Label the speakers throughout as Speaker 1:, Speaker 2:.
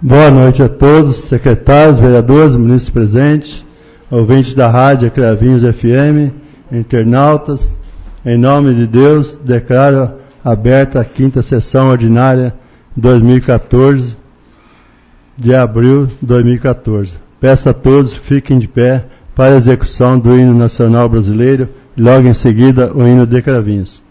Speaker 1: Boa noite a todos, secretários, vereadores, ministros presentes, ouvintes da rádio Cravinhos FM, internautas. Em nome de Deus, declaro aberta a 5ª sessão ordinária 2014, de abril de 2014. Peço a todos que fiquem de pé para a execução do hino nacional brasileiro e logo em seguida o hino de Cravinhos.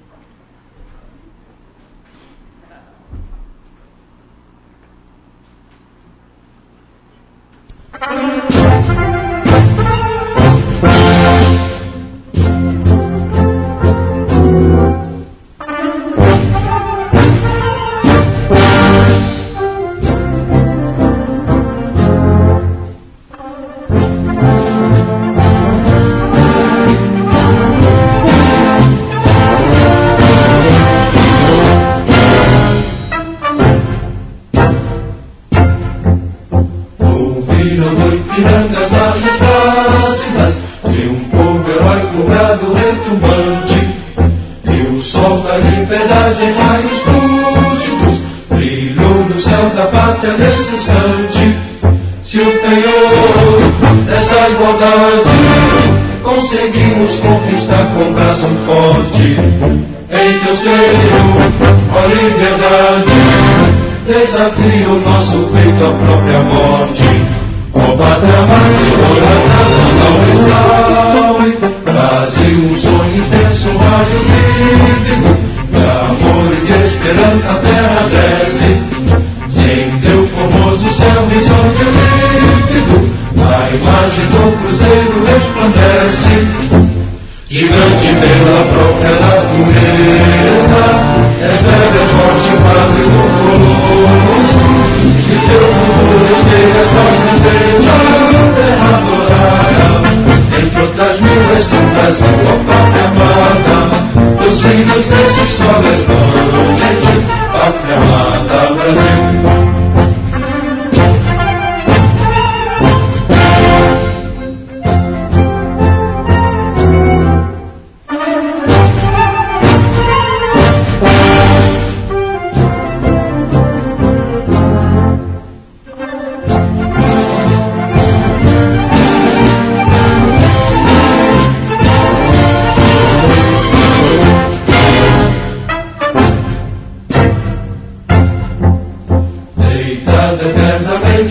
Speaker 2: Conseguimos conquistar com braço forte. Em teu seio, ó liberdade, desafia o nosso peito à própria morte. Ó pátria amada, salve, salve, Brasil, um sonho intenso, um raio vívido, de amor e de esperança a terra desce. Sem teu formoso céu risonho límpido, a imagem do cruzeiro resplandece. Gigante pela própria natureza, és velho, és forte, padre do colosso, e teu futuro espelha sua grandeza, terra adorada. Entre outras mil és tu, Brasil, ó pátria amada, dos filhos desses soles gente, pátria amada, Brasil.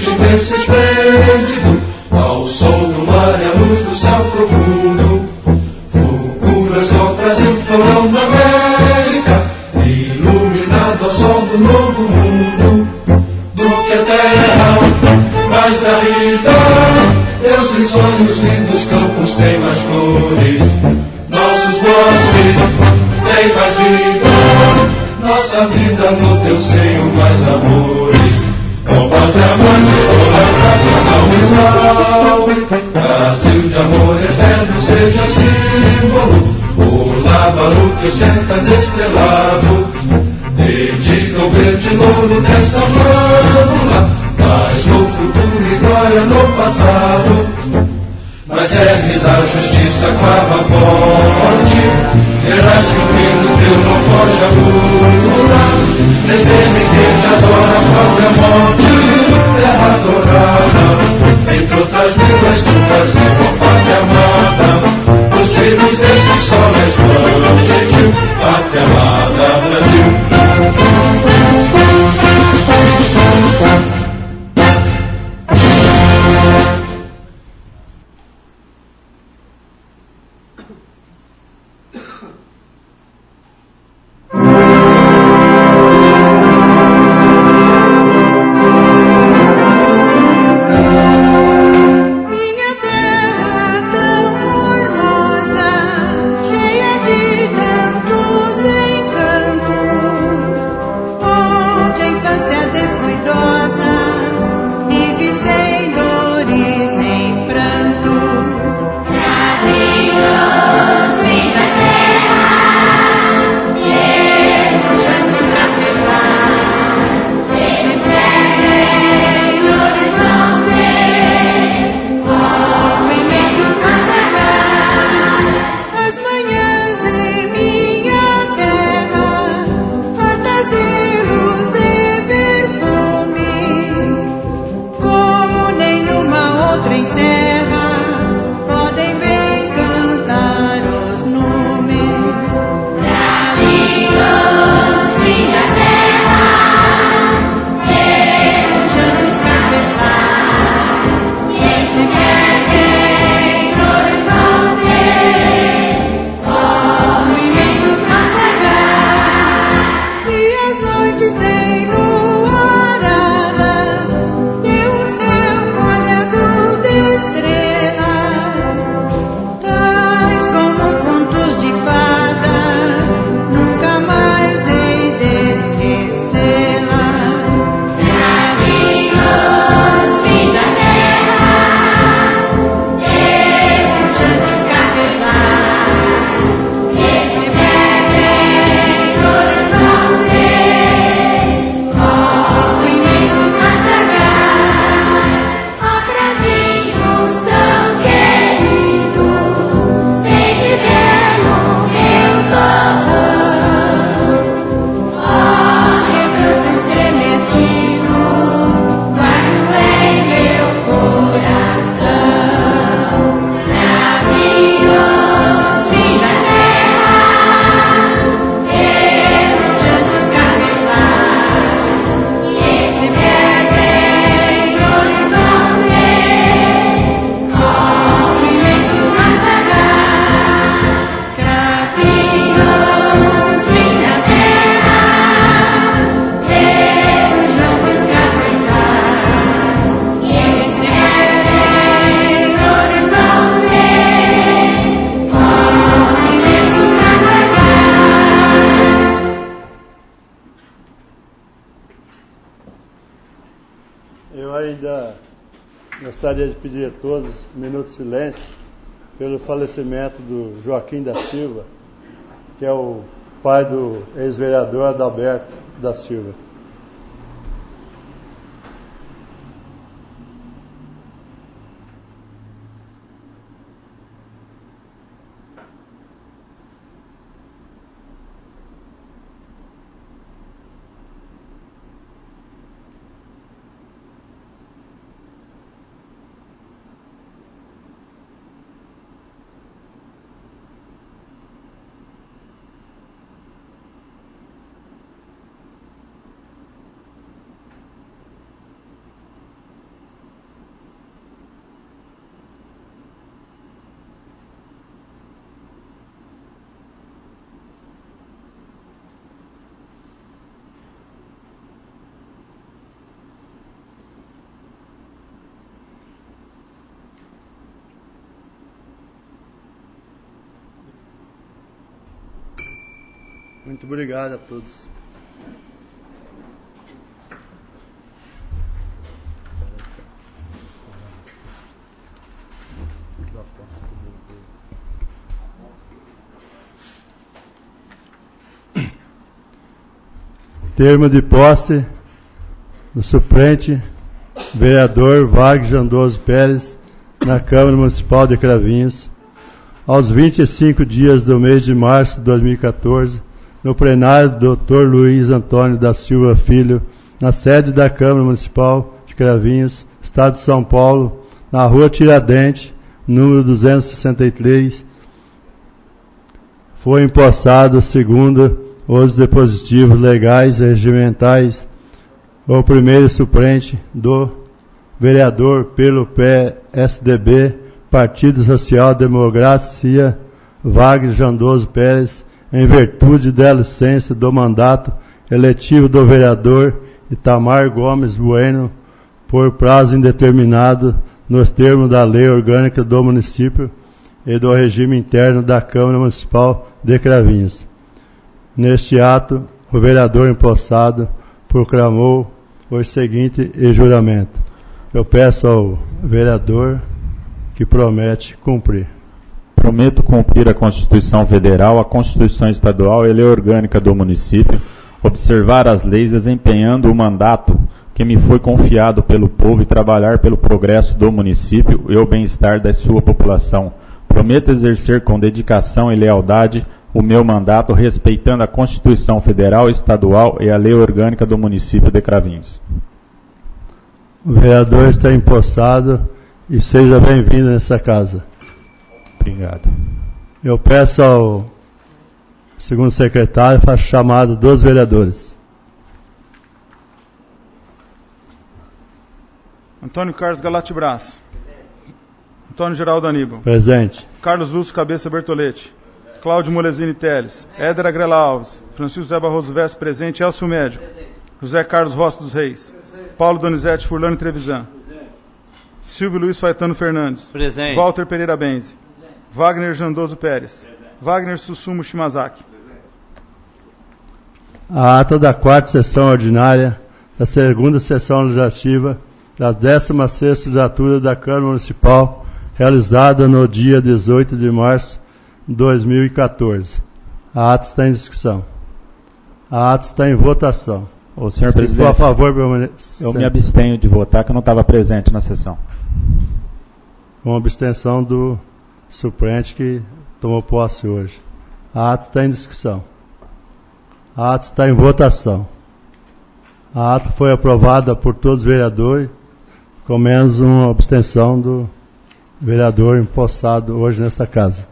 Speaker 2: Imenso esplêndido, ao sol do mar e à luz do céu profundo, fulguras do Brasil, florão da América, iluminado ao sol do novo mundo, do que a terra mais da vida, teus risonhos lindos campos têm mais flores, nossos bosques têm mais vida, nossa vida no teu seio mais amores. Ó pátria amada, salve, salve, Brasil de amor eterno seja símbolo, o lábaro que ostentas estrelado, dedica o verde louro desta flâmula, mas no futuro e glória no passado, nas serres da justiça clava forte, verás que o filho teu não foge à luta, nem teme quem te adora a própria morte, terra adorada, entre outras mil és tu, Brasil, ó pátria amada, os filhos desse sol és plano gentil, pátria amada, Brasil.
Speaker 1: Eu ainda gostaria de pedir a todos um minuto de silêncio pelo falecimento do Joaquim da Silva, que é o pai do ex-vereador Adalberto da Silva. Muito obrigado a todos. Termo de posse do suplente vereador Wagner Jandoso Pérez na Câmara Municipal de Cravinhos, aos 25 dias do mês de março de 2014, no plenário do Dr. Luiz Antônio da Silva Filho, na sede da Câmara Municipal de Cravinhos, Estado de São Paulo, na Rua Tiradentes, número 263, foi empossado, segundo os dispositivos legais e regimentais, o primeiro suplente do vereador pelo PSDB, Partido Social Democracia, Wagner Jandoso Pérez, em virtude da licença do mandato eletivo do vereador Itamar Gomes Bueno, por prazo indeterminado, nos termos da Lei Orgânica do Município e do regime interno da Câmara Municipal de Cravinhos. Neste ato, o vereador empossado proclamou o seguinte juramento. Eu peço ao vereador que promete cumprir.
Speaker 3: Prometo cumprir a Constituição Federal, a Constituição Estadual e a Lei Orgânica do Município, observar as leis, desempenhando o mandato que me foi confiado pelo povo e trabalhar pelo progresso do município e o bem-estar da sua população. Prometo exercer com dedicação e lealdade o meu mandato, respeitando a Constituição Federal, Estadual e a Lei Orgânica do Município de Cravinhos.
Speaker 1: O vereador está empossado e seja bem-vindo nessa casa.
Speaker 3: Obrigado.
Speaker 1: Eu peço ao segundo secretário, faça chamado dos vereadores.
Speaker 4: Antônio Carlos Galatibras. Antônio Geraldo Aníbal.
Speaker 1: Presente.
Speaker 4: Carlos Lúcio Cabeça Bertoletti. Cláudio Molesini Teles. Éder Agrela Alves. Francisco Zé Barroso Veste presente. Elcio Médio. José Carlos Rossi dos Reis. Paulo Donizete Furlani Trevisan. Silvio Luiz Faetano Fernandes.
Speaker 5: Presente.
Speaker 4: Walter Pereira Benzi. Wagner Jandoso Pérez. Wagner Sussumo Shimazaki.
Speaker 1: A ata da quarta sessão ordinária da segunda sessão legislativa da 16ª legislatura da Câmara Municipal, realizada no dia 18 de março de 2014. A ata está em discussão. A ata está em votação.
Speaker 3: Ô, senhor
Speaker 1: Se
Speaker 3: presidente,
Speaker 1: for a favor, permaneça.
Speaker 3: eu me abstenho de votar, que eu não estava presente na sessão.
Speaker 1: Com abstenção do suplente que tomou posse hoje. A ata está em discussão. A ata está em votação. A ata foi aprovada por todos os vereadores, com menos uma abstenção do vereador empossado hoje nesta casa.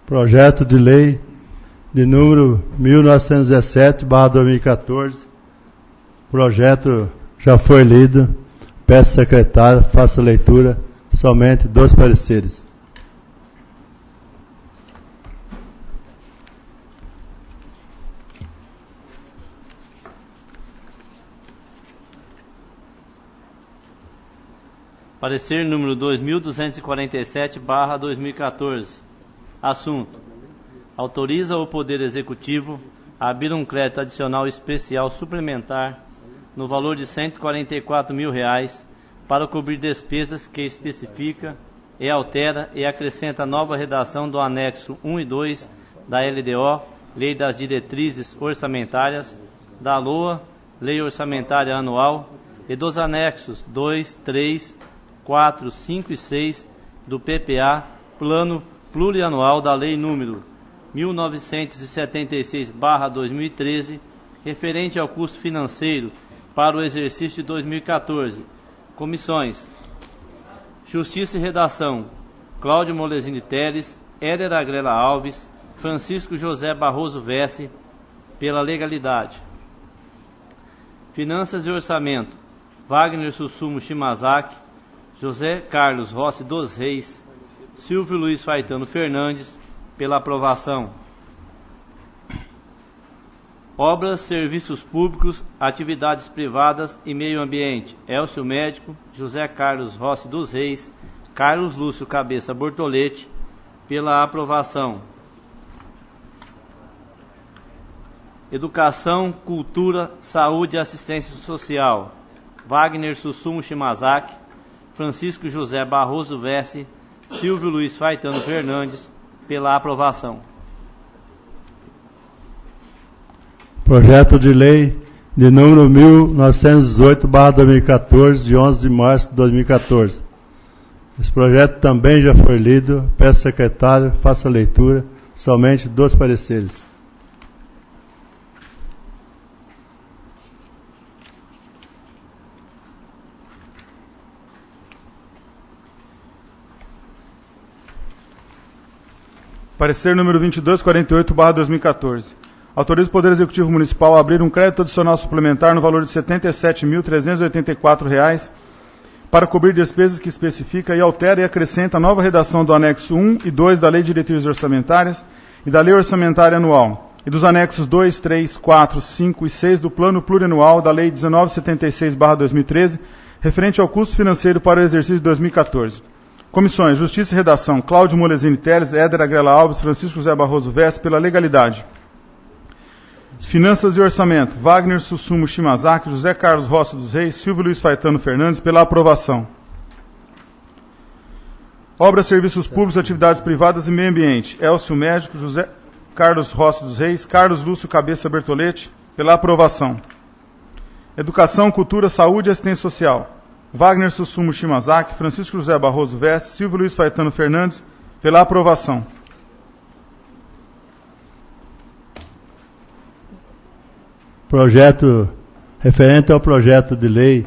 Speaker 1: Projeto de lei de número 1917/2014. Projeto já foi lido. Peço secretário, faça a leitura. Somente 2 pareceres.
Speaker 5: Parecer número 2247/2014. Assunto: autoriza o Poder Executivo a abrir um crédito adicional especial suplementar no valor de R$ 144 mil para cobrir despesas que especifica e altera e acrescenta nova redação do anexo 1 e 2 da LDO, Lei das Diretrizes Orçamentárias, da LOA, Lei Orçamentária Anual, e dos anexos 2, 3, 4, 5 e 6 do PPA, Plano Plurianual da Lei número 1976/2013, referente ao custo financeiro para o exercício de 2014. Comissões: Justiça e Redação, Cláudio Molesini Teles, Éder Agrela Alves, Francisco José Barroso Vesce, pela legalidade. Finanças e Orçamento, Wagner Sussumo Shimazaki, José Carlos Rossi dos Reis, Silvio Luiz Faetano Fernandes, pela aprovação. Obras, Serviços Públicos, Atividades Privadas e Meio Ambiente, Elcio Médico, José Carlos Rossi dos Reis, Carlos Lúcio Cabeça Bortolete, pela aprovação. Educação, Cultura, Saúde e Assistência Social, Wagner Sussumo Shimazaki, Francisco José Barroso Vesce, Silvio Luiz Faetano Fernandes, pela aprovação.
Speaker 1: Projeto de lei de número 1918/2014, de 11 de março de 2014. Esse projeto também já foi lido. Peço secretário, faça a leitura. Somente 2 pareceres.
Speaker 4: Parecer número 2248/2014. Autoriza o Poder Executivo Municipal a abrir um crédito adicional suplementar no valor de R$ 77.384 para cobrir despesas que especifica e altera e acrescenta a nova redação do anexo 1 e 2 da Lei de Diretrizes Orçamentárias e da Lei Orçamentária Anual, e dos anexos 2, 3, 4, 5 e 6 do Plano Plurianual da Lei 1976/2013, referente ao custo financeiro para o exercício de 2014. Comissões: Justiça e Redação, Cláudio Molesini Teles, Éder Agrela Alves, Francisco José Barroso Vesce, pela legalidade. Finanças e Orçamento, Wagner Sussumo Shimazaki, José Carlos Rossi dos Reis, Silvio Luiz Faetano Fernandes, pela aprovação. Obras, Serviços Públicos, Atividades Privadas e Meio Ambiente, Elcio Médico, Carlos Rossi dos Reis, Carlos Lúcio Cabeça Bertoletti, pela aprovação. Educação, Cultura, Saúde e Assistência Social. Wagner Susumu Shimazaki, Francisco José Barroso Veste, Silvio Luiz Faetano Fernandes, pela aprovação.
Speaker 1: Projeto referente ao projeto de lei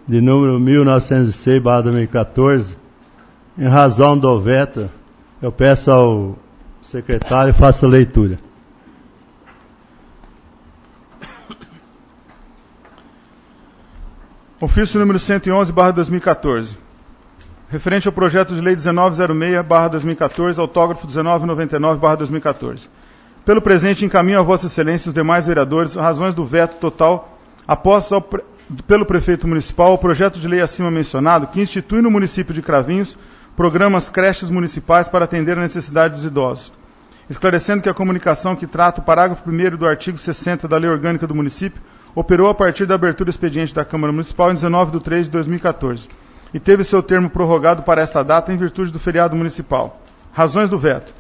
Speaker 1: de número 1906/2014, em razão do veto, eu peço ao secretário que faça a leitura.
Speaker 4: Ofício número 111/2014. Referente ao projeto de lei 1906/2014, autógrafo 1999/2014. Pelo presente, encaminho a Vossa Excelência e os demais vereadores razões do veto total apostas pelo prefeito municipal ao projeto de lei acima mencionado, que institui no município de Cravinhos programas creches municipais para atender a necessidade dos idosos. Esclarecendo que a comunicação que trata o parágrafo 1º do artigo 60 da Lei Orgânica do Município operou a partir da abertura do expediente da Câmara Municipal em 19/3/2014 e teve seu termo prorrogado para esta data em virtude do feriado municipal. Razões do veto.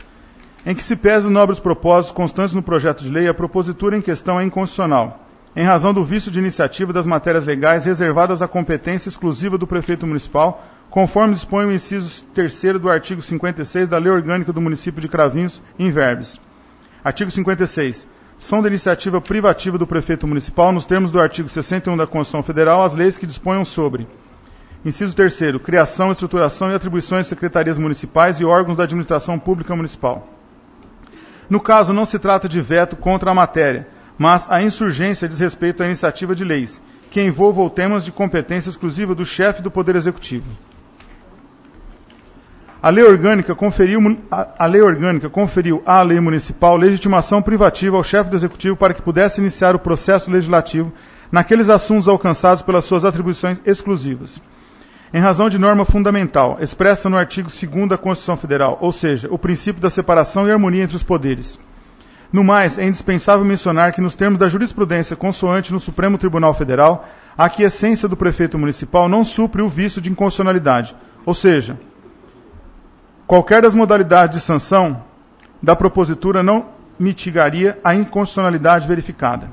Speaker 4: Em que se pese os nobres propósitos constantes no projeto de lei, a propositura em questão é inconstitucional, em razão do vício de iniciativa das matérias legais reservadas à competência exclusiva do prefeito municipal, conforme dispõe o inciso 3º do artigo 56 da Lei Orgânica do Município de Cravinhos, in verbis. Artigo 56. São de iniciativa privativa do prefeito municipal, nos termos do artigo 61 da Constituição Federal, as leis que disponham sobre. Inciso 3º. Criação, estruturação e atribuições de secretarias municipais e órgãos da administração pública municipal. No caso, não se trata de veto contra a matéria, mas a insurgência diz respeito à iniciativa de leis, que envolvam temas de competência exclusiva do chefe do Poder Executivo. A Lei Orgânica conferiu à Lei Municipal legitimação privativa ao chefe do Executivo para que pudesse iniciar o processo legislativo naqueles assuntos alcançados pelas suas atribuições exclusivas. Em razão de norma fundamental, expressa no artigo 2º da Constituição Federal, ou seja, o princípio da separação e harmonia entre os poderes. No mais, é indispensável mencionar que, nos termos da jurisprudência consoante no Supremo Tribunal Federal, a aquiescência do prefeito municipal não supre o vício de inconstitucionalidade, ou seja, qualquer das modalidades de sanção da propositura não mitigaria a inconstitucionalidade verificada.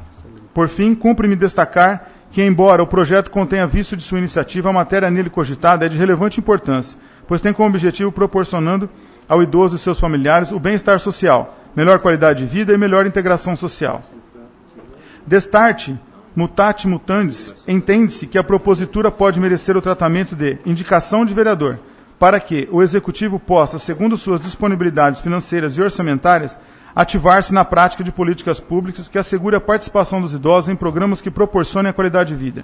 Speaker 4: Por fim, cumpre-me destacar que, embora o projeto contenha vício de sua iniciativa, a matéria nele cogitada é de relevante importância, pois tem como objetivo proporcionando ao idoso e seus familiares o bem-estar social, melhor qualidade de vida e melhor integração social. Destarte, mutate mutandis, entende-se que a propositura pode merecer o tratamento de indicação de vereador, para que o Executivo possa, segundo suas disponibilidades financeiras e orçamentárias, ativar-se na prática de políticas públicas que assegure a participação dos idosos em programas que proporcionem a qualidade de vida.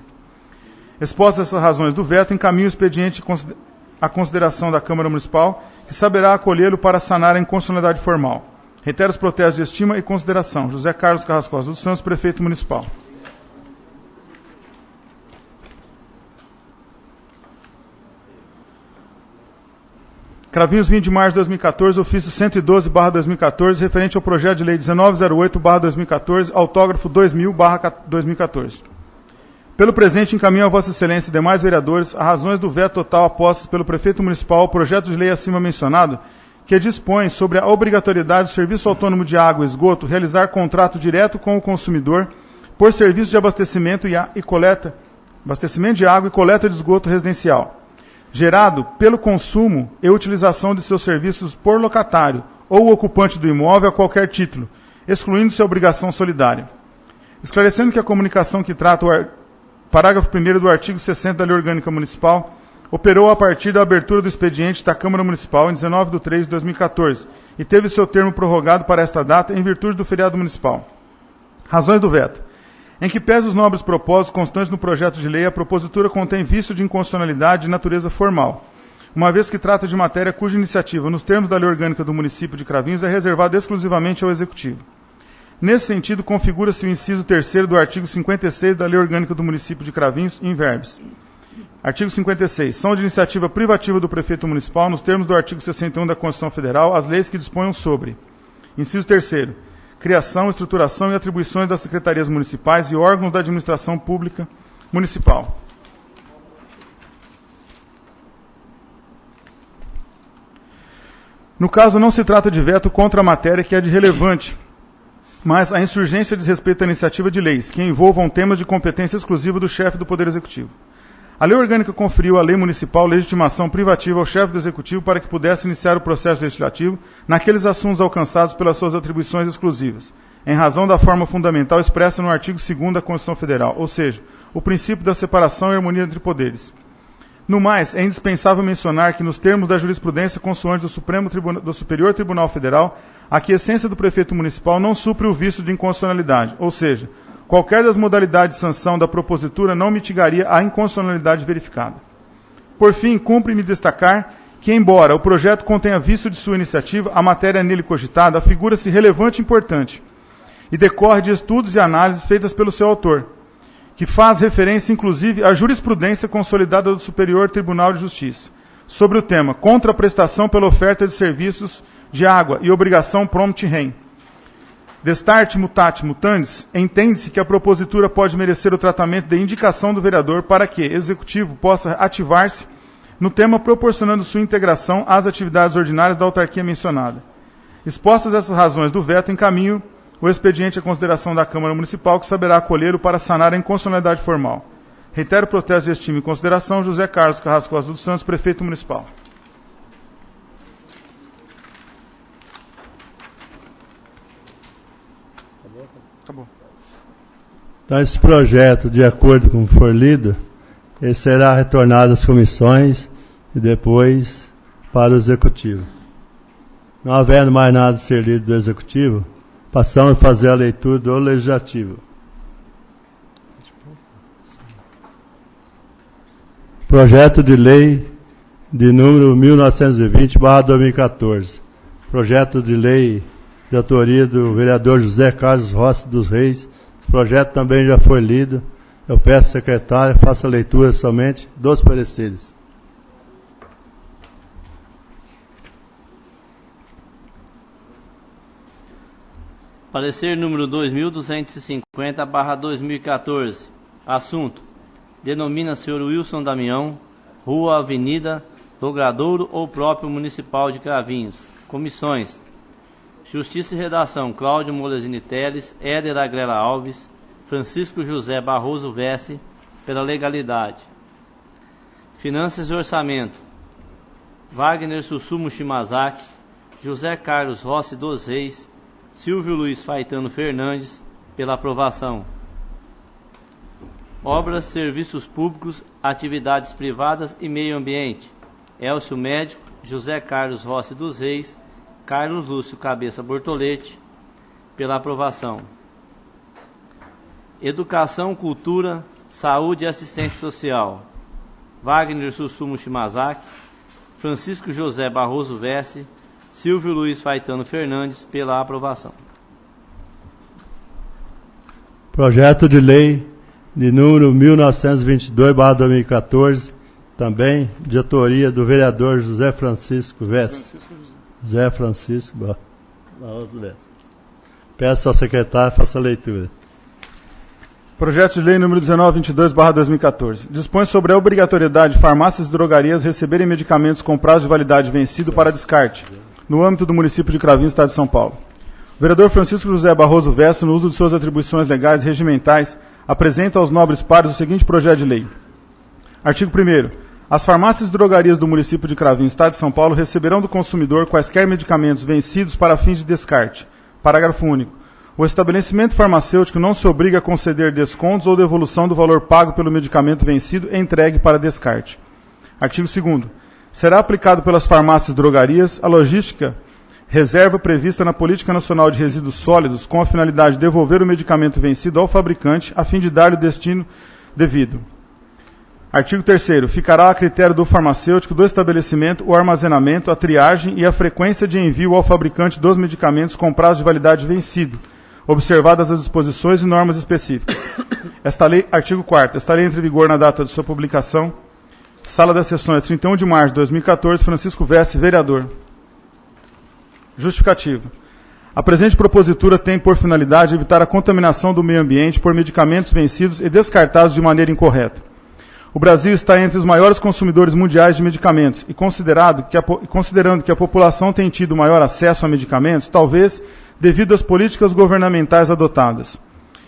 Speaker 4: Expostas essas razões do veto, encaminho o expediente à consideração da Câmara Municipal, que saberá acolhê-lo para sanar a inconstitucionalidade formal. Reitero os protestos de estima e consideração. José Carlos Carrascosa dos Santos, Prefeito Municipal. Cravinhos, 20 de março de 2014, ofício 112/2014, referente ao projeto de lei 1908/2014, autógrafo 2000/2014. Pelo presente, encaminho a Vossa Excelência e demais vereadores as razões do veto total apostas pelo prefeito municipal ao projeto de lei acima mencionado, que dispõe sobre a obrigatoriedade do Serviço Autônomo de Água e Esgoto realizar contrato direto com o consumidor por serviço de abastecimento de água e coleta de esgoto residencial, gerado pelo consumo e utilização de seus serviços por locatário ou ocupante do imóvel a qualquer título, excluindo-se a obrigação solidária. Esclarecendo que a comunicação que trata o parágrafo 1º do artigo 60 da Lei Orgânica Municipal operou a partir da abertura do expediente da Câmara Municipal em 19/3/2014 e teve seu termo prorrogado para esta data em virtude do feriado municipal. Razões do veto. Em que pese os nobres propósitos constantes no projeto de lei, a propositura contém vício de inconstitucionalidade de natureza formal, uma vez que trata de matéria cuja iniciativa, nos termos da Lei Orgânica do Município de Cravinhos, é reservada exclusivamente ao Executivo. Nesse sentido, configura-se o inciso 3º do artigo 56 da Lei Orgânica do Município de Cravinhos, in verbis. Artigo 56. São de iniciativa privativa do prefeito municipal, nos termos do artigo 61 da Constituição Federal, as leis que disponham sobre. Inciso 3º. Criação, estruturação e atribuições das secretarias municipais e órgãos da administração pública municipal. No caso, não se trata de veto contra a matéria que é de relevante, mas a insurgência diz respeito à iniciativa de leis, que envolvam temas de competência exclusiva do chefe do Poder Executivo. A Lei Orgânica conferiu à Lei Municipal legitimação privativa ao chefe do Executivo para que pudesse iniciar o processo legislativo naqueles assuntos alcançados pelas suas atribuições exclusivas, em razão da forma fundamental expressa no artigo 2º da Constituição Federal, ou seja, o princípio da separação e harmonia entre poderes. No mais, é indispensável mencionar que, nos termos da jurisprudência consoante do Superior Tribunal Federal, a quiescência do prefeito municipal não supre o vício de inconstitucionalidade, ou seja, qualquer das modalidades de sanção da propositura não mitigaria a inconstitucionalidade verificada. Por fim, cumpre-me destacar que, embora o projeto contenha vício de sua iniciativa, a matéria nele cogitada afigura-se relevante e importante, e decorre de estudos e análises feitas pelo seu autor, que faz referência, inclusive, à jurisprudência consolidada do Superior Tribunal de Justiça, sobre o tema contraprestação pela oferta de serviços de água e obrigação prompt rem. Destarte mutate mutandis, entende-se que a propositura pode merecer o tratamento de indicação do vereador para que o Executivo possa ativar-se no tema proporcionando sua integração às atividades ordinárias da autarquia mencionada. Expostas essas razões do veto, encaminho o expediente à consideração da Câmara Municipal, que saberá acolhê-lo para sanar a inconstitucionalidade formal. Reitero o protesto de estima e consideração, José Carlos Carrasco Costa dos Santos, Prefeito Municipal. Acabou.
Speaker 1: Então, esse projeto, de acordo com o que for lido, ele será retornado às comissões e depois para o Executivo. Não havendo mais nada a ser lido do Executivo, passamos a fazer a leitura do Legislativo. Projeto de Lei de número 1920/2014. Projeto de Lei de autoria do vereador José Carlos Rossi dos Reis. O projeto também já foi lido. Eu peço ao secretário que faça a leitura somente dos pareceres.
Speaker 5: Parecer número 2250/2014. Assunto: denomina senhor Wilson Damião, Rua, Avenida, Logradouro ou próprio Municipal de Cravinhos. Comissões: Justiça e Redação, Cláudio Molesini Teles, Éder Agrela Alves, Francisco José Barroso Vesce, pela legalidade. Finanças e Orçamento: Wagner Sussumo Shimazaki, José Carlos Rossi dos Reis, Silvio Luiz Faitano Fernandes, pela aprovação. Obras, Serviços Públicos, Atividades Privadas e Meio Ambiente: Elcio Médico, José Carlos Rossi dos Reis, Carlos Lúcio Cabeça Bortolete, pela aprovação. Educação, Cultura, Saúde e Assistência Social: Wagner Sussumo Shimazaki, Francisco José Barroso Vesce, Silvio Luiz Faitano Fernandes, pela aprovação.
Speaker 1: Projeto de Lei de número 1922/2014, também de autoria do vereador José Francisco Vesce. José Francisco Barroso Vesce. Peço ao secretário que faça a leitura.
Speaker 4: Projeto de Lei número 1922/2014. Dispõe sobre a obrigatoriedade de farmácias e drogarias receberem medicamentos com prazo de validade vencido para descarte, no âmbito do município de Cravinhos, Estado de São Paulo. O vereador Francisco José Barroso Vesce, no uso de suas atribuições legais e regimentais, apresenta aos nobres pares o seguinte projeto de lei. Artigo 1º. As farmácias e drogarias do município de Cravinhos, Estado de São Paulo, receberão do consumidor quaisquer medicamentos vencidos para fins de descarte. Parágrafo único. O estabelecimento farmacêutico não se obriga a conceder descontos ou devolução do valor pago pelo medicamento vencido entregue para descarte. Artigo 2º. Será aplicado pelas farmácias e drogarias a logística reserva prevista na Política Nacional de Resíduos Sólidos com a finalidade de devolver o medicamento vencido ao fabricante a fim de dar-lhe o destino devido. Artigo 3º. Ficará a critério do farmacêutico do estabelecimento o armazenamento, a triagem e a frequência de envio ao fabricante dos medicamentos com prazo de validade vencido, observadas as disposições e normas específicas. Esta lei, artigo 4º. Esta lei entra em vigor na data de sua publicação. Sala das Sessões, 31 de março de 2014, Francisco Vesce, vereador. Justificativa. A presente propositura tem por finalidade evitar a contaminação do meio ambiente por medicamentos vencidos e descartados de maneira incorreta. O Brasil está entre os maiores consumidores mundiais de medicamentos e considerando que a população tem tido maior acesso a medicamentos, talvez devido às políticas governamentais adotadas.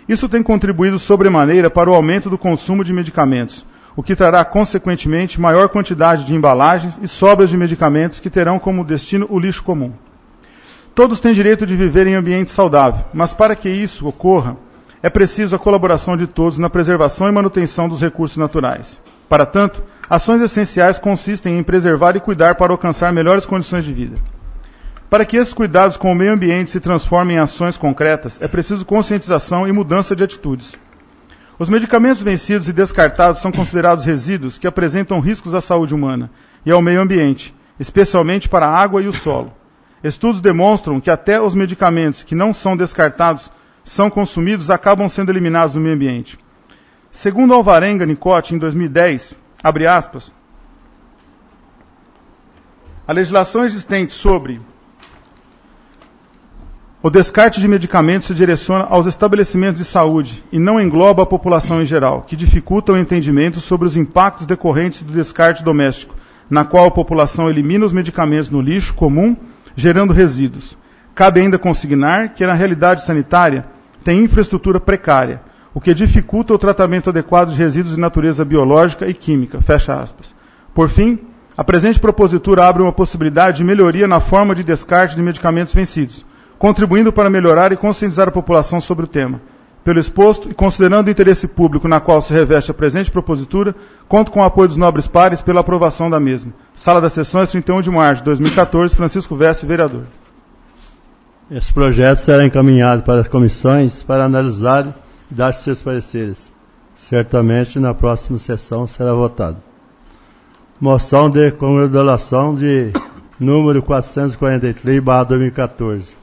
Speaker 4: Isso tem contribuído sobremaneira para o aumento do consumo de medicamentos, o que trará, consequentemente, maior quantidade de embalagens e sobras de medicamentos que terão como destino o lixo comum. Todos têm direito de viver em ambiente saudável, mas para que isso ocorra, é preciso a colaboração de todos na preservação e manutenção dos recursos naturais. Para tanto, ações essenciais consistem em preservar e cuidar para alcançar melhores condições de vida. Para que esses cuidados com o meio ambiente se transformem em ações concretas, é preciso conscientização e mudança de atitudes. Os medicamentos vencidos e descartados são considerados resíduos que apresentam riscos à saúde humana e ao meio ambiente, especialmente para a água e o solo. Estudos demonstram que até os medicamentos que não são descartados são consumidos, acabam sendo eliminados do meio ambiente. Segundo Alvarenga Nicote, em 2010, abre aspas, a legislação existente sobre o descarte de medicamentos se direciona aos estabelecimentos de saúde e não engloba a população em geral, que dificulta o entendimento sobre os impactos decorrentes do descarte doméstico, na qual a população elimina os medicamentos no lixo comum, gerando resíduos. Cabe ainda consignar que, na realidade sanitária, tem infraestrutura precária, o que dificulta o tratamento adequado de resíduos de natureza biológica e química. Fecha aspas. Por fim, a presente propositura abre uma possibilidade de melhoria na forma de descarte de medicamentos vencidos, contribuindo para melhorar e conscientizar a população sobre o tema. Pelo exposto e considerando o interesse público na qual se reveste a presente propositura, conto com o apoio dos nobres pares pela aprovação da mesma. Sala das Sessões, 31 de março de 2014, Francisco Vesce, vereador.
Speaker 1: Esse projeto será encaminhado para as comissões para analisar e dar seus pareceres. Certamente, na próxima sessão será votado. Moção de congratulação de número 443/2014.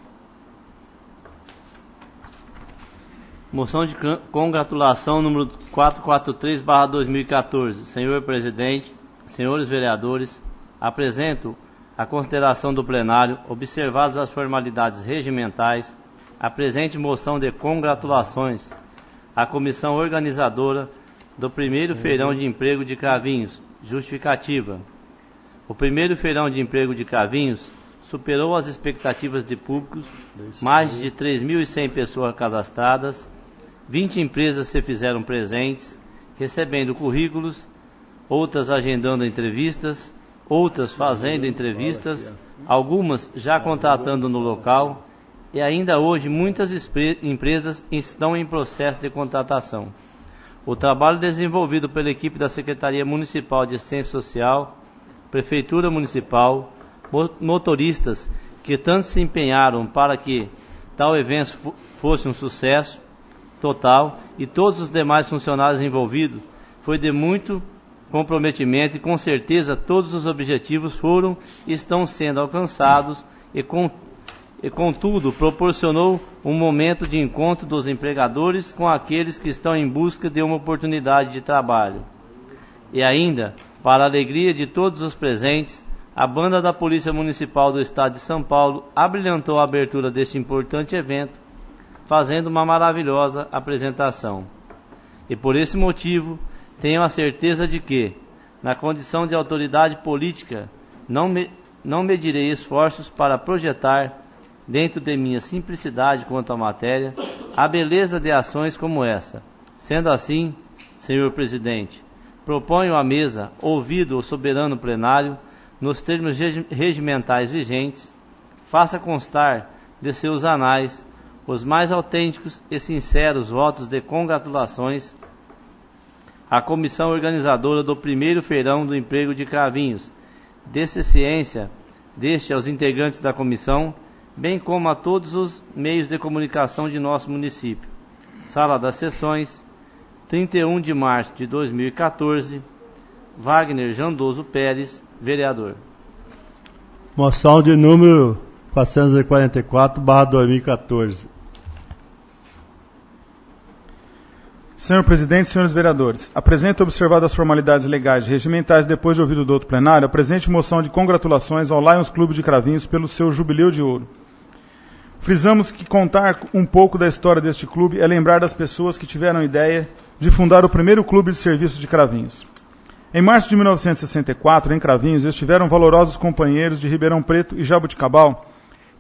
Speaker 5: Moção de congratulação número 443/2014. Senhor Presidente, senhores vereadores, apresento a consideração do plenário, observadas as formalidades regimentais, a presente moção de congratulações à comissão organizadora do primeiro feirão de emprego de Cravinhos. Justificativa. O primeiro feirão de emprego de Cravinhos superou as expectativas de públicos, mais de 3.100 pessoas cadastradas, 20 empresas se fizeram presentes, recebendo currículos, outras agendando entrevistas, outras fazendo entrevistas, algumas já contratando no local, e ainda hoje muitas empresas estão em processo de contratação. O trabalho desenvolvido pela equipe da Secretaria Municipal de Assistência Social, Prefeitura Municipal, motoristas que tanto se empenharam para que tal evento fosse um sucesso total, e todos os demais funcionários envolvidos, foi de muito comprometimento e com certeza todos os objetivos foram e estão sendo alcançados e contudo proporcionou um momento de encontro dos empregadores com aqueles que estão em busca de uma oportunidade de trabalho. E ainda, para a alegria de todos os presentes, a banda da Polícia Municipal do Estado de São Paulo abrilhantou a abertura deste importante evento, fazendo uma maravilhosa apresentação. E por esse motivo, tenho a certeza de que, na condição de autoridade política, não medirei esforços para projetar, dentro de minha simplicidade quanto à matéria, a beleza de ações como essa. Sendo assim, senhor presidente, proponho à mesa, ouvido o soberano plenário, nos termos regimentais vigentes, faça constar de seus anais os mais autênticos e sinceros votos de congratulações à comissão organizadora do primeiro feirão do emprego de Cravinhos, desse ciência, deste aos integrantes da comissão, bem como a todos os meios de comunicação de nosso município. Sala das Sessões, 31 de março de 2014, Wagner Jandoso Pérez, vereador.
Speaker 1: Moção de número 444/2014.
Speaker 4: Senhor Presidente, senhores vereadores, apresento observadas as formalidades legais e regimentais depois de ouvido do outro plenário, a presente moção de congratulações ao Lions Clube de Cravinhos pelo seu jubileu de ouro. Frisamos que contar um pouco da história deste clube é lembrar das pessoas que tiveram a ideia de fundar o primeiro clube de serviço de Cravinhos. Em março de 1964, em Cravinhos, estiveram valorosos companheiros de Ribeirão Preto e Jabuticabal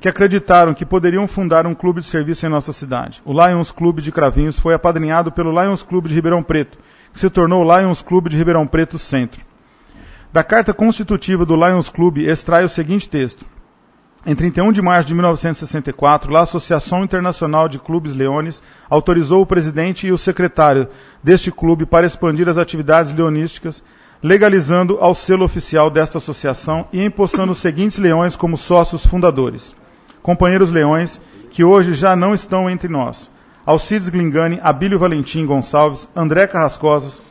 Speaker 4: que acreditaram que poderiam fundar um clube de serviço em nossa cidade. O Lions Clube de Cravinhos foi apadrinhado pelo Lions Clube de Ribeirão Preto, que se tornou o Lions Clube de Ribeirão Preto Centro. Da carta constitutiva do Lions Clube extrai o seguinte texto. Em 31 de março de 1964, a Associação Internacional de Clubes Leones autorizou o presidente e o secretário deste clube para expandir as atividades leonísticas, legalizando ao selo oficial desta associação e empossando os seguintes leões como sócios fundadores. Companheiros leões, que hoje já não estão entre nós: Alcides Glingani, Abílio Valentim Gonçalves, André Carrascosas,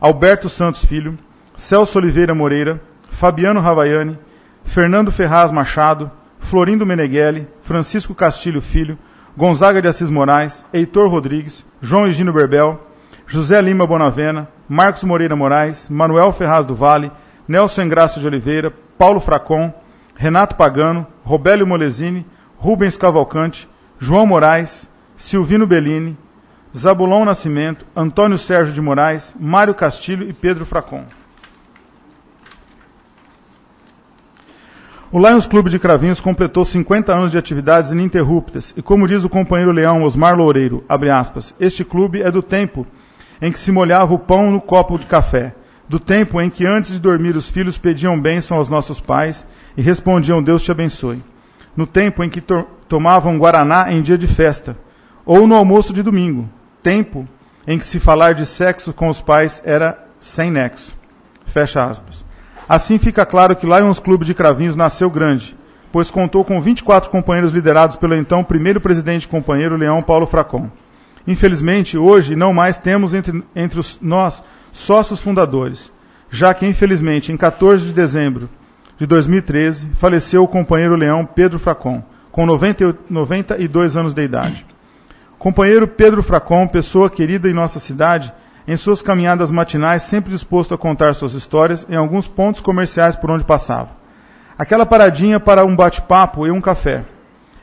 Speaker 4: Alberto Santos Filho, Celso Oliveira Moreira, Fabiano Ravaiani, Fernando Ferraz Machado, Florindo Meneghelli, Francisco Castilho Filho, Gonzaga de Assis Moraes, Heitor Rodrigues, João Higino Berbel, José Lima Bonavena, Marcos Moreira Moraes, Manuel Ferraz do Vale, Nelson Engrácio de Oliveira, Paulo Fracon, Renato Pagano, Robélio Molesini, Rubens Cavalcante, João Moraes, Silvino Bellini, Zabulon Nascimento, Antônio Sérgio de Moraes, Mário Castilho e Pedro Fracon. O Lions Clube de Cravinhos completou 50 anos de atividades ininterruptas e, como diz o companheiro leão Osmar Loureiro, abre aspas, este clube é do tempo em que se molhava o pão no copo de café, do tempo em que antes de dormir os filhos pediam bênção aos nossos pais e respondiam Deus te abençoe, no tempo em que tomavam guaraná em dia de festa, ou no almoço de domingo, tempo em que se falar de sexo com os pais era sem nexo. Fecha aspas. Assim fica claro que Lions Clube de Cravinhos nasceu grande, pois contou com 24 companheiros liderados pelo então primeiro presidente e companheiro Leão Paulo Fracon. Infelizmente, hoje não mais temos entre nós sócios fundadores, já que infelizmente em 14 de dezembro de 2013 faleceu o companheiro Leão Pedro Fracon, com 92 anos de idade. Companheiro Pedro Fracon, pessoa querida em nossa cidade, em suas caminhadas matinais, sempre disposto a contar suas histórias em alguns pontos comerciais por onde passava. Aquela paradinha para um bate-papo e um café.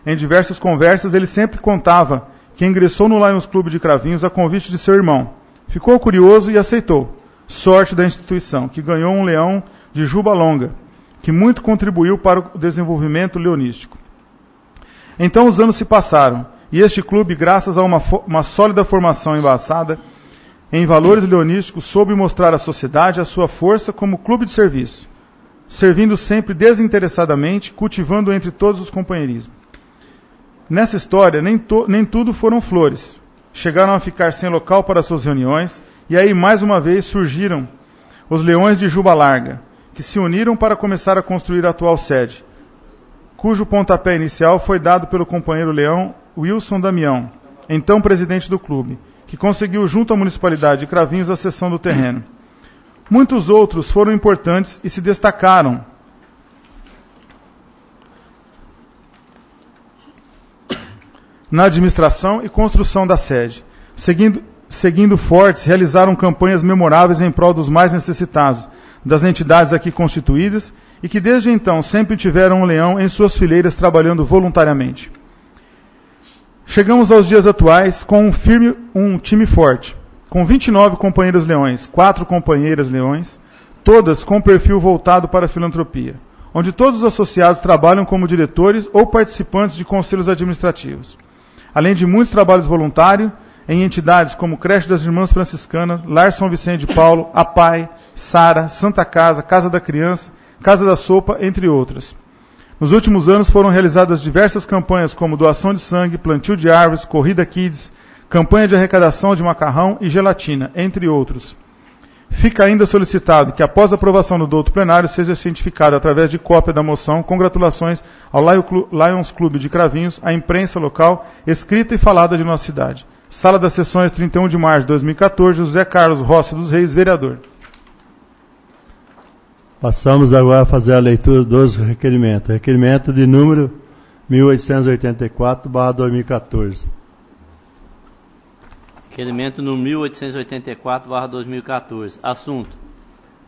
Speaker 4: Em diversas conversas, ele sempre contava que ingressou no Lions Clube de Cravinhos a convite de seu irmão. Ficou curioso e aceitou. Sorte da instituição, que ganhou um leão de juba longa, que muito contribuiu para o desenvolvimento leonístico. Então os anos se passaram, e este clube, graças a uma sólida formação embasada em valores leonísticos, soube mostrar à sociedade a sua força como clube de serviço, servindo sempre desinteressadamente, cultivando entre todos os companheirismo. Nessa história, nem tudo foram flores. Chegaram a ficar sem local para suas reuniões, e aí mais uma vez surgiram os Leões de Juba Larga, que se uniram para começar a construir a atual sede, cujo pontapé inicial foi dado pelo companheiro Leão Wilson Damião, então presidente do clube, que conseguiu junto à Municipalidade de Cravinhos a cessão do terreno. Muitos outros foram importantes e se destacaram na administração e construção da sede. Seguindo fortes, realizaram campanhas memoráveis em prol dos mais necessitados, das entidades aqui constituídas, e que desde então sempre tiveram um leão em suas fileiras trabalhando voluntariamente. Chegamos aos dias atuais com um time forte, com 29 companheiros leões, 4 companheiras leões, todas com perfil voltado para a filantropia, onde todos os associados trabalham como diretores ou participantes de conselhos administrativos, além de muitos trabalhos voluntários em entidades como Creche das Irmãs Franciscanas, Lar São Vicente de Paulo, APAI, Sara, Santa Casa, Casa da Criança, Casa da Sopa, entre outras. Nos últimos anos foram realizadas diversas campanhas como doação de sangue, plantio de árvores, corrida kids, campanha de arrecadação de macarrão e gelatina, entre outros. Fica ainda solicitado que, após a aprovação do douto plenário, seja cientificado através de cópia da moção, congratulações ao Lions Clube de Cravinhos, à imprensa local, escrita e falada de nossa cidade. Sala das Sessões, 31 de março de 2014, José Carlos Rossi dos Reis, vereador.
Speaker 1: Passamos agora a fazer a leitura dos requerimentos. Requerimento de número 1884/2014.
Speaker 5: Requerimento número 1884/2014. Assunto: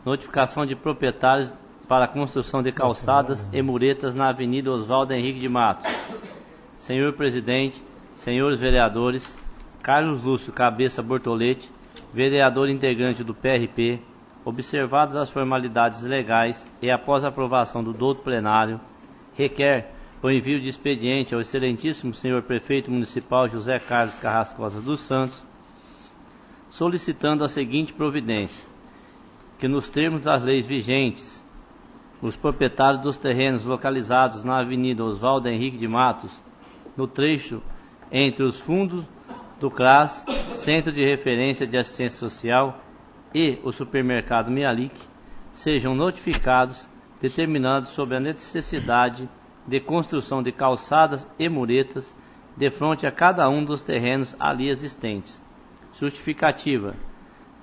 Speaker 5: notificação de proprietários para a construção de calçadas e muretas na Avenida Oswaldo Henrique de Matos. Senhor Presidente, senhores vereadores, Carlos Lúcio Cabeça Bortolete, vereador integrante do PRP, observadas as formalidades legais e após a aprovação do douto plenário, requer o envio de expediente ao excelentíssimo senhor prefeito municipal José Carlos Carrascosa dos Santos, solicitando a seguinte providência: que nos termos das leis vigentes, os proprietários dos terrenos localizados na Avenida Oswaldo Henrique de Matos, no trecho entre os fundos do CRAS, Centro de Referência de Assistência Social, e o supermercado Mialik, sejam notificados, determinando sobre a necessidade de construção de calçadas e muretas de frente a cada um dos terrenos ali existentes. Justificativa: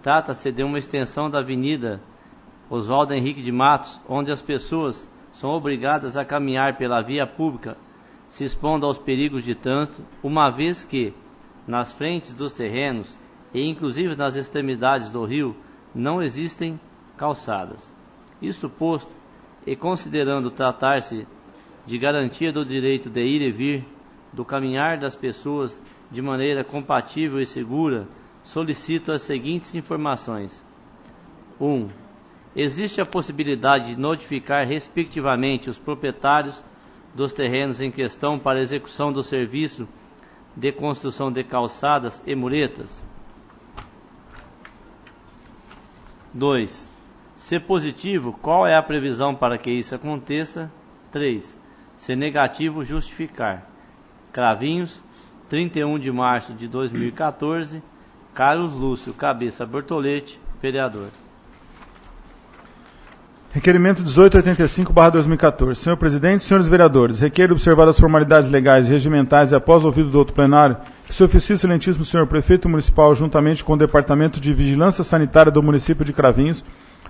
Speaker 5: trata-se de uma extensão da Avenida Oswaldo Henrique de Matos, onde as pessoas são obrigadas a caminhar pela via pública, se expondo aos perigos de trânsito, uma vez que, nas frentes dos terrenos e inclusive nas extremidades do rio, não existem calçadas. Isto posto, e considerando tratar-se de garantia do direito de ir e vir, do caminhar das pessoas de maneira compatível e segura, solicito as seguintes informações. 1. Existe a possibilidade de notificar respectivamente os proprietários dos terrenos em questão para execução do serviço de construção de calçadas e muretas? 2. Se positivo, qual é a previsão para que isso aconteça? 3. Se negativo, justificar. Cravinhos, 31 de março de 2014, Carlos Lúcio Cabeça Bortoletti, vereador.
Speaker 4: Requerimento 1885/2014. Senhor presidente, senhores vereadores, requeiro observar as formalidades legais e regimentais e após ouvido do outro plenário, que se oficie o excelentíssimo senhor prefeito municipal, juntamente com o Departamento de Vigilância Sanitária do município de Cravinhos,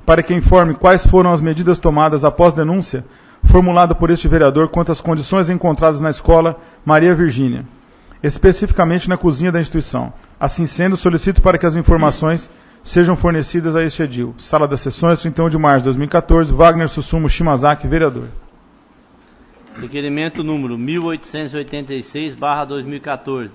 Speaker 4: para que informe quais foram as medidas tomadas após denúncia formulada por este vereador quanto às condições encontradas na escola Maria Virgínia, especificamente na cozinha da instituição. Assim sendo, solicito para que as informações sejam fornecidas a este edil. Sala das Sessões, 31 de março de 2014, Wagner Susumo Shimazaki, vereador.
Speaker 5: Requerimento número 1886/2014.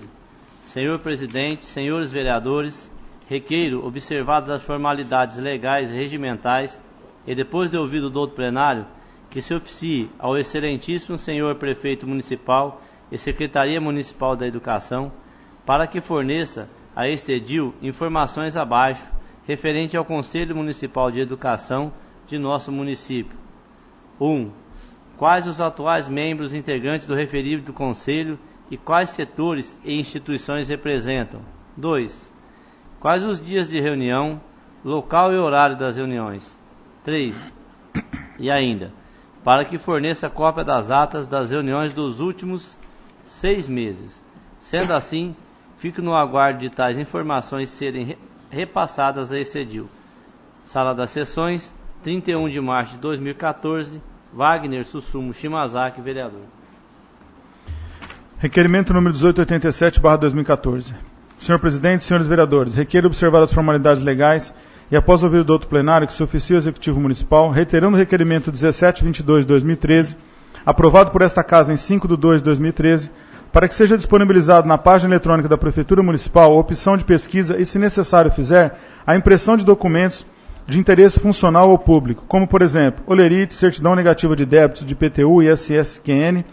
Speaker 5: Senhor presidente, senhores vereadores, requeiro, observadas as formalidades legais e regimentais, e depois de ouvido o douto plenário, que se oficie ao excelentíssimo senhor prefeito municipal e Secretaria Municipal da Educação, para que forneça a este edil informações abaixo, referente ao Conselho Municipal de Educação de nosso município. 1. Quais os atuais membros integrantes do referido Conselho e quais setores e instituições representam? 2. Quais os dias de reunião, local e horário das reuniões? 3. E ainda, para que forneça cópia das atas das reuniões dos últimos 6 meses. Sendo assim, fico no aguardo de tais informações serem repassadas a esse edil. Sala das Sessões, 31 de março de 2014, Wagner Susumo Shimazaki, vereador.
Speaker 4: Requerimento número 1887/2014. Senhor presidente, senhores vereadores, requeiro observar as formalidades legais e após ouvir do outro plenário que se oficie ao Executivo Municipal, reiterando o requerimento 1722/2013, aprovado por esta Casa em 5/2/2013, para que seja disponibilizado na página eletrônica da Prefeitura Municipal a opção de pesquisa e, se necessário fizer, a impressão de documentos de interesse funcional ou público, como, por exemplo, olerite, certidão negativa de débitos de IPTU, ISSQN,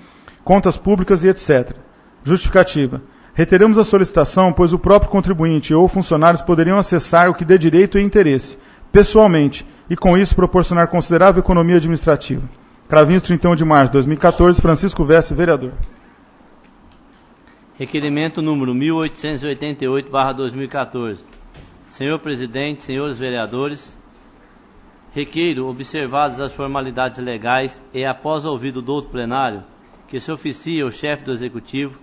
Speaker 4: contas públicas e etc. Justificativa. Reiteramos a solicitação, pois o próprio contribuinte ou funcionários poderiam acessar o que dê direito e interesse, pessoalmente, e com isso proporcionar considerável economia administrativa. Cravinhos, 31 de março de 2014, Francisco Vesse, vereador.
Speaker 5: Requerimento número 1888/2014. Senhor presidente, senhores vereadores, requeiro, observadas as formalidades legais e após ouvido do outro plenário, que se oficie ao chefe do Executivo,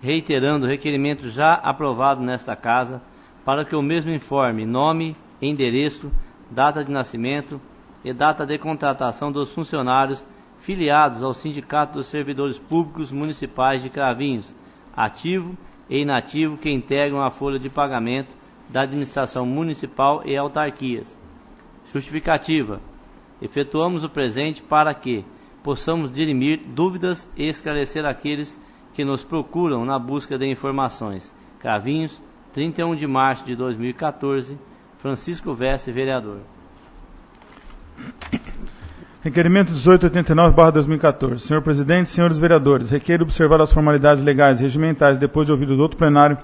Speaker 5: reiterando o requerimento já aprovado nesta Casa, para que o mesmo informe nome, endereço, data de nascimento e data de contratação dos funcionários filiados ao Sindicato dos Servidores Públicos Municipais de Cravinhos, ativo e inativo, que integram a folha de pagamento da administração municipal e autarquias. Justificativa. Efetuamos o presente para que possamos dirimir dúvidas e esclarecer aqueles que nos procuram na busca de informações. Cravinhos, 31 de março de 2014, Francisco Vesse, vereador.
Speaker 4: Requerimento 1889/2014. Senhor Presidente, senhores vereadores, requeiro observar as formalidades legais e regimentais depois de ouvido do outro plenário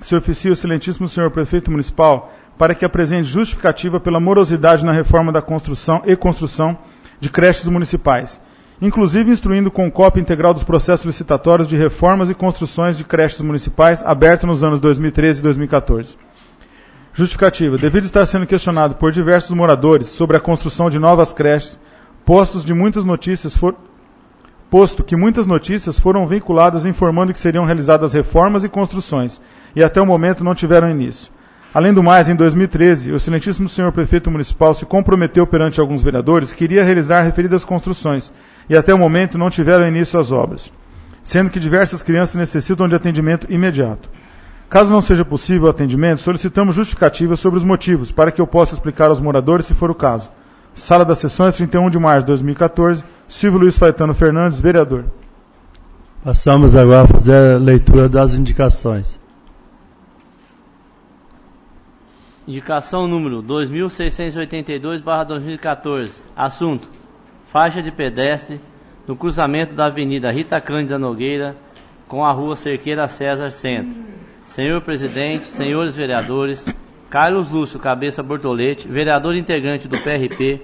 Speaker 4: que se oficie o excelentíssimo senhor Prefeito Municipal para que apresente justificativa pela morosidade na reforma da construção de creches municipais, inclusive instruindo com cópia integral dos processos licitatórios de reformas e construções de creches municipais abertos nos anos 2013 e 2014. Justificativa. Devido estar sendo questionado por diversos moradores sobre a construção de novas creches, posto que muitas notícias foram vinculadas informando que seriam realizadas reformas e construções, e até o momento não tiveram início. Além do mais, em 2013, o excelentíssimo senhor Prefeito Municipal se comprometeu perante alguns vereadores que iria realizar referidas construções, e até o momento não tiveram início as obras, sendo que diversas crianças necessitam de atendimento imediato. Caso não seja possível o atendimento, solicitamos justificativa sobre os motivos, para que eu possa explicar aos moradores se for o caso. Sala das Sessões, 31 de março de 2014, Silvio Luiz Faetano Fernandes, vereador.
Speaker 1: Passamos agora a fazer a leitura das indicações.
Speaker 5: Indicação número 2682/2014. Assunto: faixa de pedestre no cruzamento da Avenida Rita Cândida Nogueira com a Rua Cerqueira César Centro. Senhor Presidente, senhores vereadores, Carlos Lúcio Cabeça Bortolete, vereador integrante do PRP,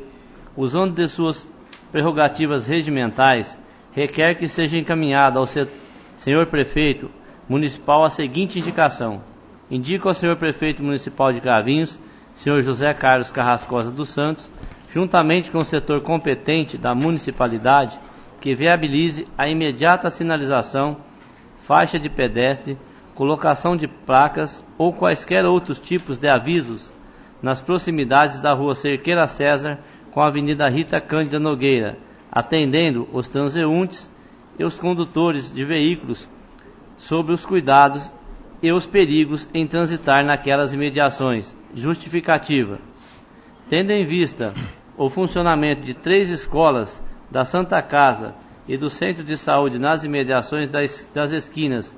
Speaker 5: usando de suas prerrogativas regimentais, requer que seja encaminhada ao senhor Prefeito Municipal a seguinte indicação. Indico ao senhor Prefeito Municipal de Cravinhos, senhor José Carlos Carrascosa dos Santos, juntamente com o setor competente da municipalidade, que viabilize a imediata sinalização, faixa de pedestre, colocação de placas ou quaisquer outros tipos de avisos nas proximidades da Rua Cerqueira César com a Avenida Rita Cândida Nogueira, atendendo os transeuntes e os condutores de veículos sobre os cuidados e os perigos em transitar naquelas imediações. Justificativa. Tendo em vista o funcionamento de 3 escolas da Santa Casa e do Centro de Saúde nas imediações das esquinas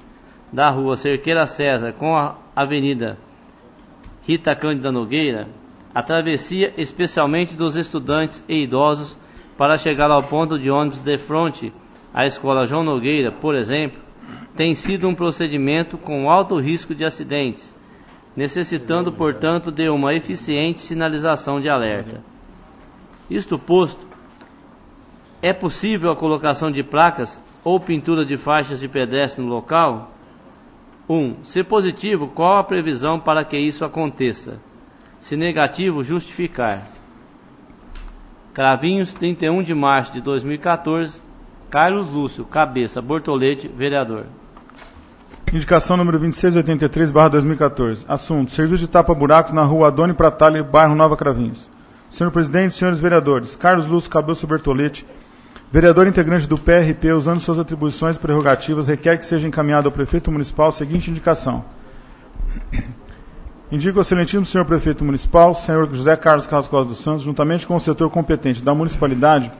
Speaker 5: da Rua Cerqueira César com a Avenida Rita Cândida Nogueira, a travessia especialmente dos estudantes e idosos para chegar ao ponto de ônibus de frente à Escola João Nogueira, por exemplo, tem sido um procedimento com alto risco de acidentes, necessitando, portanto, de uma eficiente sinalização de alerta. Isto posto, é possível a colocação de placas ou pintura de faixas de pedestre no local? 1. Se positivo, qual a previsão para que isso aconteça? Se negativo, justificar. Cravinhos, 31 de março de 2014, Carlos Lúcio Cabeça Bortolete, vereador.
Speaker 4: Indicação número 2683/2014. Assunto: serviço de tapa-buracos na Rua Adoni Pratali, bairro Nova Cravinhos. Senhor Presidente, senhores vereadores, Carlos Lúcio Cabeça Bortolete, vereador integrante do PRP, usando suas atribuições e prerrogativas, requer que seja encaminhado ao Prefeito Municipal a seguinte indicação. Indico ao excelentíssimo senhor Prefeito Municipal, senhor José Carlos Carrascosa dos Santos, juntamente com o setor competente da municipalidade,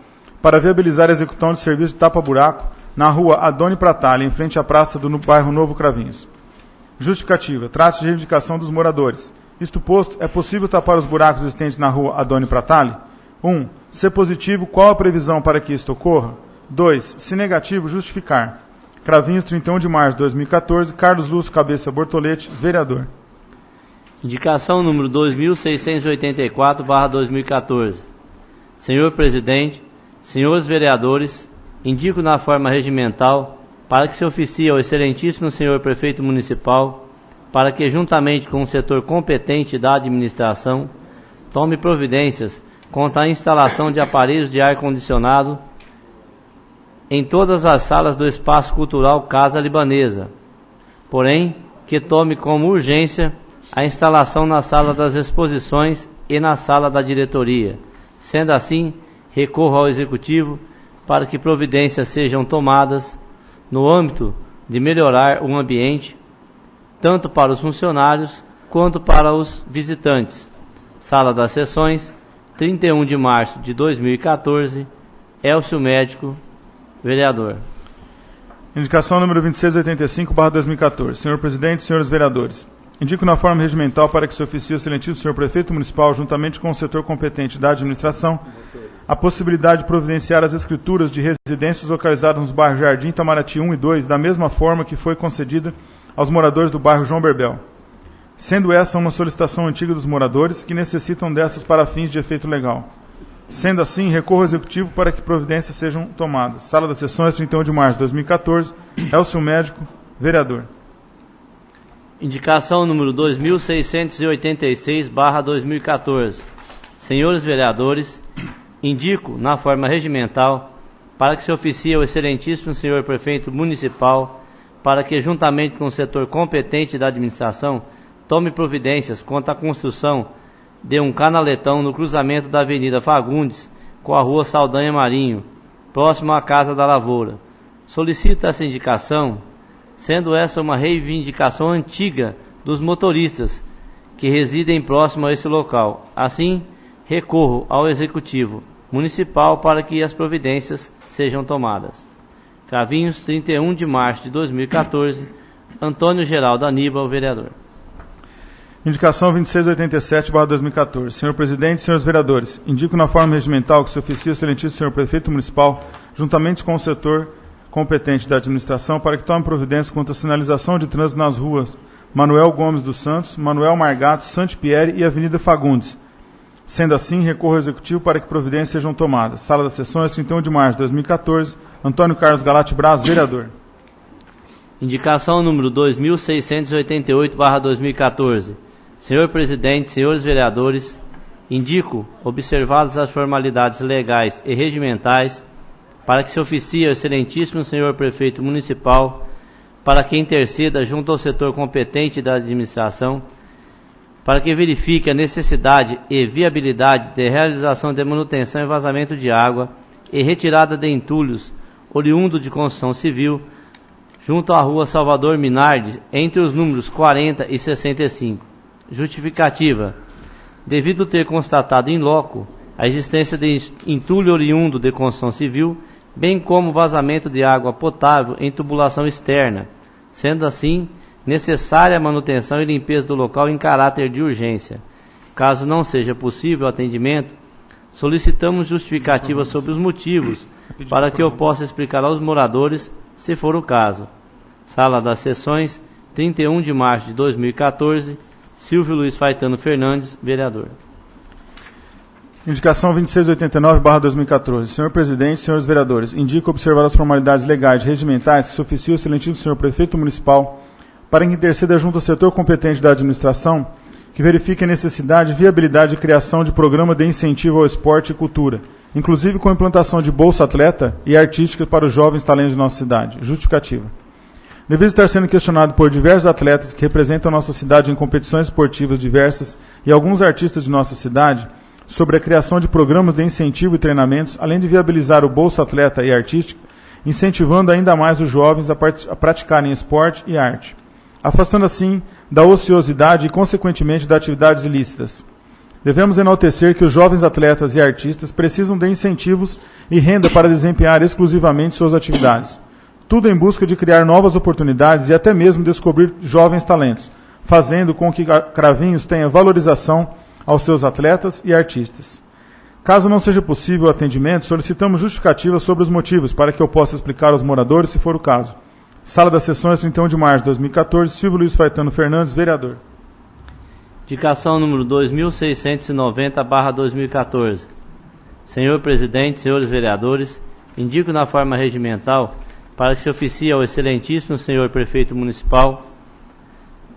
Speaker 4: para viabilizar a execução de serviço de tapa-buraco na Rua Adoni Pratali, em frente à praça do bairro Novo Cravinhos. Justificativa. Trata-se de reivindicação dos moradores. Isto posto, é possível tapar os buracos existentes na Rua Adoni Pratali? 1. Se positivo, qual a previsão para que isto ocorra? 2. Se negativo, justificar. Cravinhos, 31 de março de 2014, Carlos Lúcio Cabeça Bortolete, vereador.
Speaker 5: Indicação número 2684/2014. Senhor Presidente, senhores vereadores, indico na forma regimental para que se oficie ao excelentíssimo senhor Prefeito Municipal para que, juntamente com o setor competente da administração, tome providências contra a instalação de aparelhos de ar-condicionado em todas as salas do Espaço Cultural Casa Libanesa, porém, que tome como urgência a instalação na Sala das Exposições e na Sala da Diretoria. Sendo assim, recorro ao Executivo para que providências sejam tomadas no âmbito de melhorar o ambiente, tanto para os funcionários quanto para os visitantes. Sala das Sessões, 31 de março de 2014, Elcio Médico, vereador.
Speaker 4: Indicação número 2685/2014. Senhor Presidente, senhores vereadores, Indico na forma regimental para que se oficie o excelentíssimo senhor prefeito municipal, juntamente com o setor competente da administração, a possibilidade de providenciar as escrituras de residências localizadas nos bairros Jardim, Itamaraty 1 e 2, da mesma forma que foi concedida aos moradores do bairro João Berbel. Sendo essa uma solicitação antiga dos moradores que necessitam dessas para fins de efeito legal. Sendo assim, recorro ao Executivo para que providências sejam tomadas. Sala das Sessões, 31 de março de 2014. Elcio Médico, vereador.
Speaker 5: Indicação número 2686/2014. Senhores vereadores, indico, na forma regimental, para que se oficie ao excelentíssimo senhor prefeito municipal, para que, juntamente com o setor competente da administração, tome providências quanto à construção de um canaletão no cruzamento da Avenida Fagundes com a Rua Saldanha Marinho, próximo à Casa da Lavoura. Solicito essa indicação, sendo essa uma reivindicação antiga dos motoristas que residem próximo a esse local. Assim, recorro ao Executivo Municipal para que as providências sejam tomadas. Cravinhos, 31 de março de 2014, Antônio Geraldo Aníbal, vereador.
Speaker 4: Indicação 2687/2014. Senhor Presidente, senhores vereadores, indico na forma regimental que se oficie o excelentíssimo senhor prefeito municipal, juntamente com o setor competente da administração, para que tome providência quanto à sinalização de trânsito nas ruas Manuel Gomes dos Santos, Manuel Margato, Saint-Pierre e Avenida Fagundes. Sendo assim, recorro ao Executivo para que providências sejam tomadas. Sala das Sessões, 31 de março de 2014. Antônio Carlos Galate Braz, vereador.
Speaker 5: Indicação número 2688/2014. Senhor Presidente, senhores vereadores, indico, observadas as formalidades legais e regimentais, para que se oficie ao excelentíssimo senhor prefeito municipal, para que interceda junto ao setor competente da administração, para que verifique a necessidade e viabilidade de realização de manutenção e vazamento de água e retirada de entulhos oriundo de construção civil, junto à Rua Salvador Minardi, entre os números 40 e 65. Justificativa: devido ter constatado in loco a existência de entulho oriundo de construção civil, bem como vazamento de água potável em tubulação externa, sendo assim necessária a manutenção e limpeza do local em caráter de urgência. Caso não seja possível o atendimento, solicitamos justificativa sobre os motivos para que eu possa explicar aos moradores, se for o caso. Sala das Sessões, 31 de março de 2014, Silvio Luiz Faetano Fernandes, vereador.
Speaker 4: Indicação 2689/2014. Senhor Presidente, senhores vereadores, indico observar as formalidades legais e regimentais que se oficie o excelentíssimo senhor prefeito municipal para que interceda junto ao setor competente da administração que verifique a necessidade e viabilidade de criação de programa de incentivo ao esporte e cultura, inclusive com a implantação de bolsa atleta e artística para os jovens talentos de nossa cidade. Justificativa: devido estar sendo questionado por diversos atletas que representam a nossa cidade em competições esportivas diversas e alguns artistas de nossa cidade, sobre a criação de programas de incentivo e treinamentos, além de viabilizar o Bolsa Atleta e Artística, incentivando ainda mais os jovens a praticarem esporte e arte, afastando assim da ociosidade e, consequentemente, das atividades ilícitas. Devemos enaltecer que os jovens atletas e artistas precisam de incentivos e renda para desempenhar exclusivamente suas atividades. Tudo em busca de criar novas oportunidades e até mesmo descobrir jovens talentos, fazendo com que Cravinhos tenha valorização aos seus atletas e artistas. Caso não seja possível o atendimento, solicitamos justificativas sobre os motivos para que eu possa explicar aos moradores, se for o caso. Sala das Sessões, 31 de março de 2014, Silvio Luiz Faetano Fernandes, vereador.
Speaker 5: Indicação número 2690/2014. Senhor Presidente, senhores vereadores, indico na forma regimental para que se oficie ao excelentíssimo senhor prefeito municipal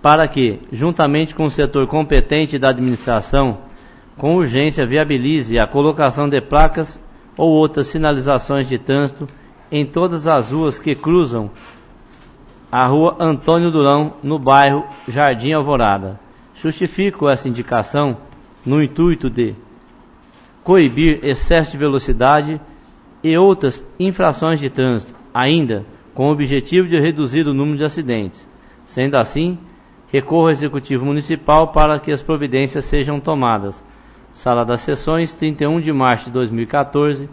Speaker 5: para que, juntamente com o setor competente da administração, com urgência viabilize a colocação de placas ou outras sinalizações de trânsito em todas as ruas que cruzam a Rua Antônio Durão, no bairro Jardim Alvorada. Justifico essa indicação no intuito de coibir excesso de velocidade e outras infrações de trânsito, ainda com o objetivo de reduzir o número de acidentes. Sendo assim, recorro ao Executivo Municipal para que as providências sejam tomadas. Sala das Sessões, 31 de março de 2014,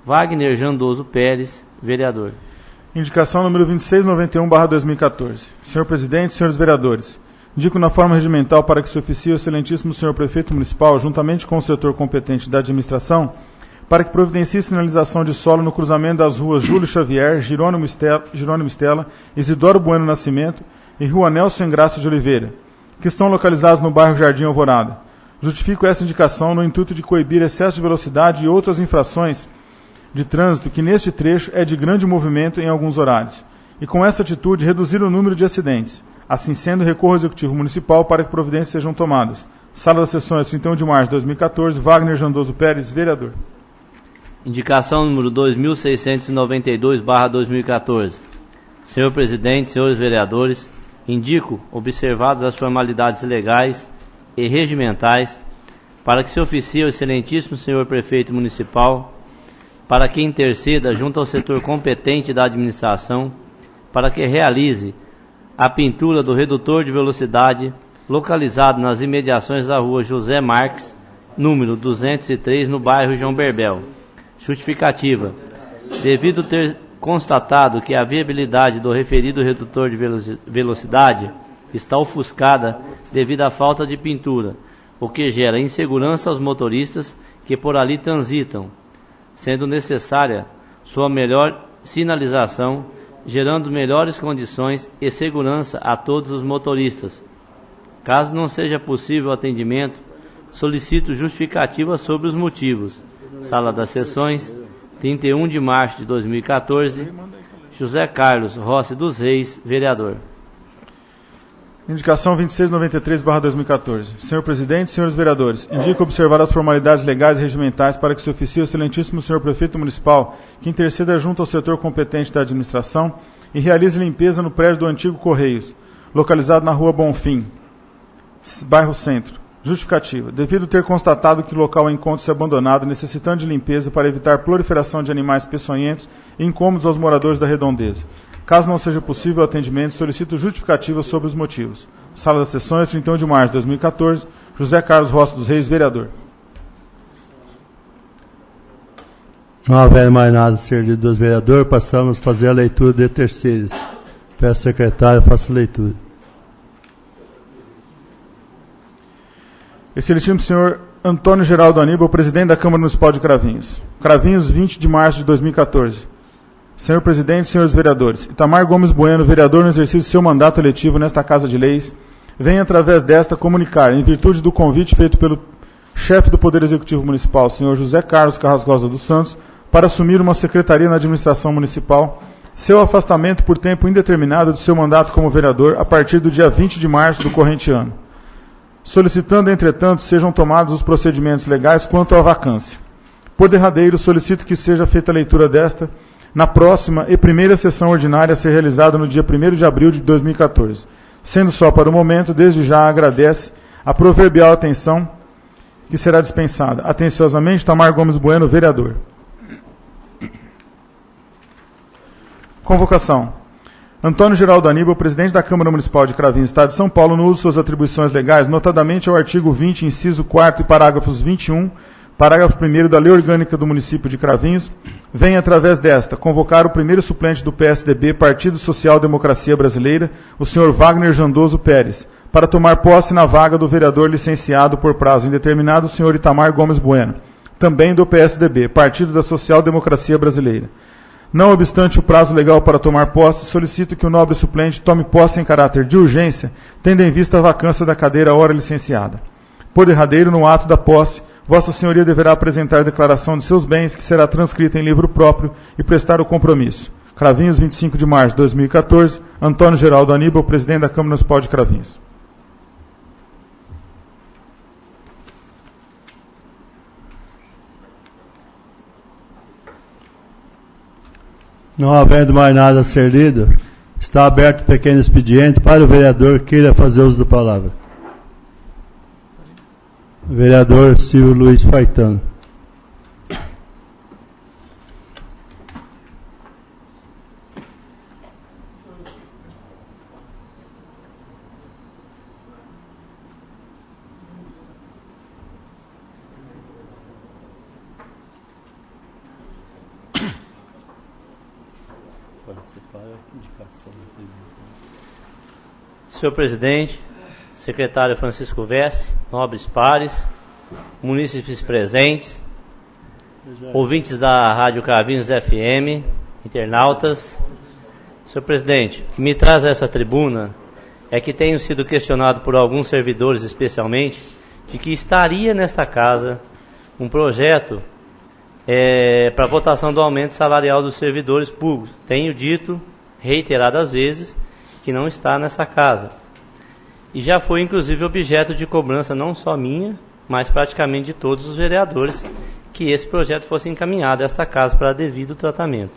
Speaker 5: Wagner Jandoso Pérez, vereador.
Speaker 4: Indicação número 2691/2014. Senhor Presidente, senhores vereadores, Indico na forma regimental para que se oficie o excelentíssimo senhor prefeito municipal, juntamente com o setor competente da administração, para que providencie sinalização de solo no cruzamento das ruas Júlio Xavier, Jerônimo Stella, Isidoro Bueno Nascimento e Rua Nelson Engraça de Oliveira, que estão localizados no bairro Jardim Alvorada. Justifico essa indicação no intuito de coibir excesso de velocidade e outras infrações de trânsito que neste trecho é de grande movimento em alguns horários. E com essa atitude reduzir o número de acidentes. Assim sendo, recorro ao Executivo Municipal para que providências sejam tomadas. Sala das Sessões, 31 de março de 2014, Wagner Jandoso Pérez, vereador.
Speaker 5: Indicação número 2692/2014. Senhor Presidente, senhores vereadores, indico, observadas as formalidades legais e regimentais, para que se oficie ao excelentíssimo senhor Prefeito Municipal, para que interceda junto ao setor competente da administração, para que realize a pintura do redutor de velocidade localizado nas imediações da rua José Marques, número 203, no bairro João Berbel. Justificativa. Devido ter constatado que a viabilidade do referido redutor de velocidade está ofuscada devido à falta de pintura, o que gera insegurança aos motoristas que por ali transitam, sendo necessária sua melhor sinalização, gerando melhores condições e segurança a todos os motoristas. Caso não seja possível o atendimento, solicito justificativa sobre os motivos. Sala das Sessões, 31 de março de 2014, José Carlos Rossi dos Reis, vereador.
Speaker 4: Indicação 2693/2014. Senhor Presidente, senhores vereadores, indico observar as formalidades legais e regimentais para que se oficie o excelentíssimo senhor Prefeito Municipal, que interceda junto ao setor competente da administração e realize limpeza no prédio do antigo Correios, localizado na rua Bonfim, bairro Centro. Justificativa. Devido ter constatado que o local encontra-se abandonado, necessitando de limpeza para evitar proliferação de animais peçonhentos e incômodos aos moradores da redondeza. Caso não seja possível o atendimento, solicito justificativa sobre os motivos. Sala das Sessões, 31 de março de 2014, José Carlos Rossi dos Reis, vereador.
Speaker 1: Não havendo mais nada a ser dito dos vereadores, passamos a fazer a leitura de terceiros. Peço ao secretário, faça a leitura.
Speaker 4: Excelentíssimo senhor Antônio Geraldo Aníbal, presidente da Câmara Municipal de Cravinhos. Cravinhos, 20 de março de 2014. Senhor presidente, senhores vereadores, Itamar Gomes Bueno, vereador no exercício de seu mandato eletivo nesta Casa de Leis, vem através desta comunicar, em virtude do convite feito pelo chefe do Poder Executivo Municipal, senhor José Carlos Carrascosa dos Santos, para assumir uma secretaria na administração municipal, seu afastamento por tempo indeterminado de seu mandato como vereador a partir do dia 20 de março do corrente ano. Solicitando, entretanto, sejam tomados os procedimentos legais quanto à vacância. Por derradeiro, solicito que seja feita a leitura desta na próxima e primeira sessão ordinária a ser realizada no dia 1º de abril de 2014. Sendo só para o momento, desde já agradece a proverbial atenção que será dispensada. Atenciosamente, Itamar Gomes Bueno, vereador. Convocação. Antônio Geraldo Aníbal, presidente da Câmara Municipal de Cravinhos, Estado de São Paulo, no uso de suas atribuições legais, notadamente ao artigo 20, inciso 4º e parágrafos 21, parágrafo 1º da Lei Orgânica do Município de Cravinhos, vem, através desta, convocar o primeiro suplente do PSDB, Partido Social Democracia Brasileira, o senhor Wagner Jandoso Pérez, para tomar posse na vaga do vereador licenciado por prazo indeterminado, o senhor Itamar Gomes Bueno, também do PSDB, Partido da Social Democracia Brasileira. Não obstante o prazo legal para tomar posse, solicito que o nobre suplente tome posse em caráter de urgência, tendo em vista a vacância da cadeira ora licenciada. Por derradeiro, no ato da posse, Vossa Senhoria deverá apresentar declaração de seus bens, que será transcrita em livro próprio, e prestar o compromisso. Cravinhos, 25 de março de 2014, Antônio Geraldo Aníbal, presidente da Câmara Municipal de Cravinhos.
Speaker 1: Não havendo mais nada a ser lido, está aberto o pequeno expediente para o vereador que queira fazer uso da palavra. Vereador Silvio Luiz Faitano.
Speaker 5: Senhor presidente, secretário Francisco Vesse, nobres pares, munícipes presentes, ouvintes da Rádio Cravinhos FM, internautas. Senhor presidente, o que me traz a essa tribuna é que tenho sido questionado por alguns servidores, especialmente, de que estaria nesta casa um projeto para votação do aumento salarial dos servidores públicos. Tenho dito reiteradas vezes que não está nessa casa. E já foi, inclusive, objeto de cobrança não só minha, mas praticamente de todos os vereadores, que esse projeto fosse encaminhado a esta casa para devido tratamento.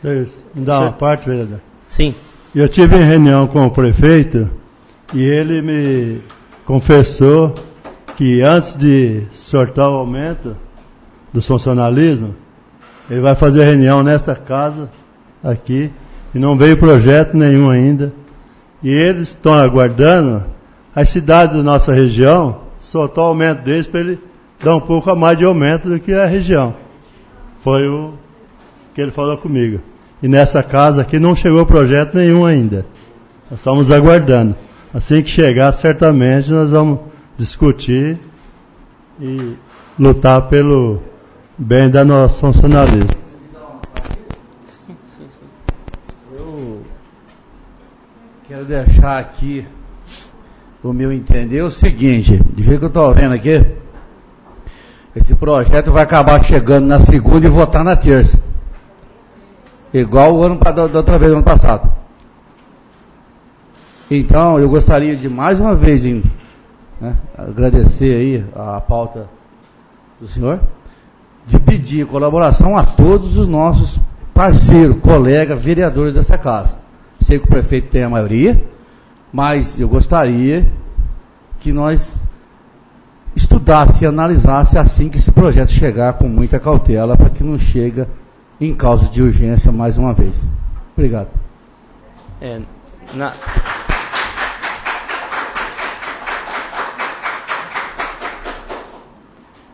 Speaker 1: É isso. Me dá uma parte, vereador?
Speaker 5: Sim.
Speaker 1: Eu tive em reunião com o prefeito e ele me confessou que antes de sortar o aumento do funcionalismo, ele vai fazer reunião nesta casa, aqui, e não veio projeto nenhum ainda. E eles estão aguardando as cidades da nossa região soltar o aumento deles para ele dar um pouco a mais de aumento do que a região. Foi o que ele falou comigo. E nessa casa aqui não chegou projeto nenhum ainda. Nós estamos aguardando. Assim que chegar, certamente nós vamos discutir e lutar pelo bem da nossa funcionalismo.
Speaker 6: Quero deixar aqui o meu entender o seguinte, do jeito que eu estou vendo aqui, esse projeto vai acabar chegando na segunda e votar na terça. Igual o ano da outra vez, ano passado. Então, eu gostaria de mais uma vez agradecer aí a pauta do senhor, de pedir colaboração a todos os nossos parceiros, colegas, vereadores dessa casa. Sei que o prefeito tem a maioria, mas eu gostaria que nós estudasse e analisasse assim que esse projeto chegar, com muita cautela, para que não chegue em causa de urgência mais uma vez. Obrigado.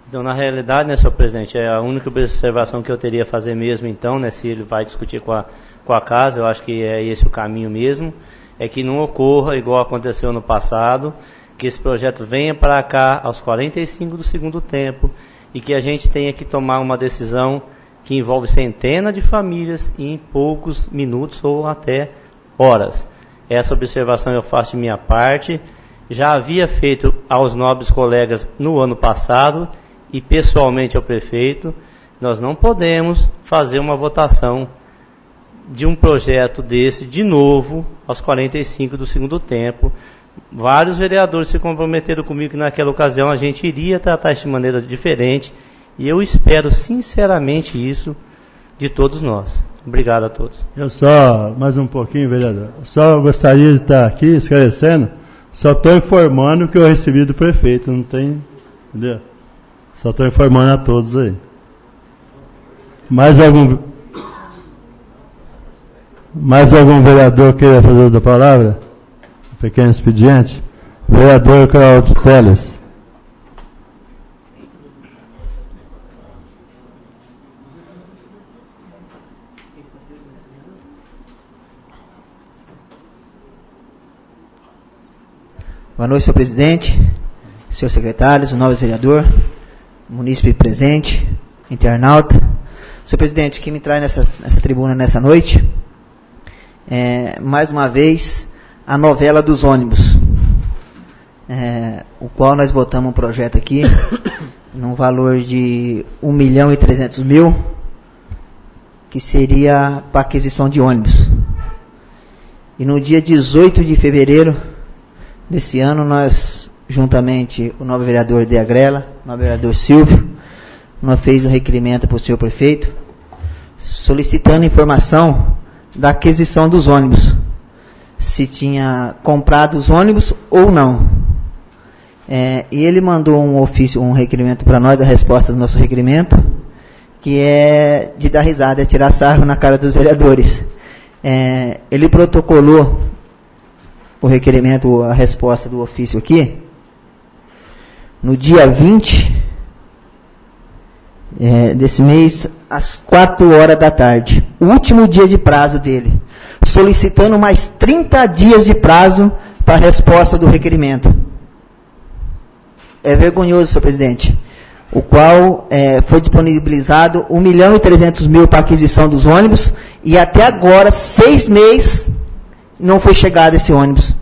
Speaker 5: Então, na realidade, né, senhor presidente, a única observação que eu teria a fazer mesmo, então, né, se ele vai discutir com a casa, eu acho que é esse o caminho mesmo, é que não ocorra, igual aconteceu no passado, que esse projeto venha para cá aos 45 do segundo tempo e que a gente tenha que tomar uma decisão que envolve centenas de famílias em poucos minutos ou até horas. Essa observação eu faço de minha parte. Já havia feito aos nobres colegas no ano passado e pessoalmente ao prefeito. Nós não podemos fazer uma votação de um projeto desse de novo aos 45 do segundo tempo. Vários vereadores se comprometeram comigo que naquela ocasião a gente iria tratar isso de maneira diferente, e eu espero sinceramente isso de todos nós. Obrigado a todos. Eu só, mais um pouquinho, vereador, só gostaria de estar aqui esclarecendo, só estou informando o que eu recebi do prefeito, não tem, entendeu? Só estou informando a todos aí. Mais algum vereador queira fazer outra palavra? Pequeno expediente. Vereador Claudio Teles.
Speaker 7: Boa noite, senhor presidente, senhor secretário, senhor nobre vereador, munícipe presente, internauta. Senhor presidente, o que me traz nessa tribuna nessa noite é, mais uma vez, a novela dos ônibus, o qual nós votamos um projeto aqui, num valor de 1.300.000, que seria para aquisição de ônibus. E no dia 18 de fevereiro desse ano, nós, juntamente, o novo vereador De Agrela, o novo vereador Silvio, nós fez um requerimento para o senhor prefeito, solicitando informação da aquisição dos ônibus, se tinha comprado os ônibus ou não. E ele mandou um ofício, um requerimento para nós, a resposta do nosso requerimento, que é de dar risada, é tirar sarro na cara dos vereadores. Ele protocolou o requerimento, a resposta do ofício aqui, no dia 20 desse mês, às 4 horas da tarde, o último dia de prazo dele, solicitando mais 30 dias de prazo para a resposta do requerimento. é vergonhoso, senhor presidente, o qual foi disponibilizado 1.300.000 para aquisição dos ônibus e até agora, 6 meses, não foi chegado esse ônibus.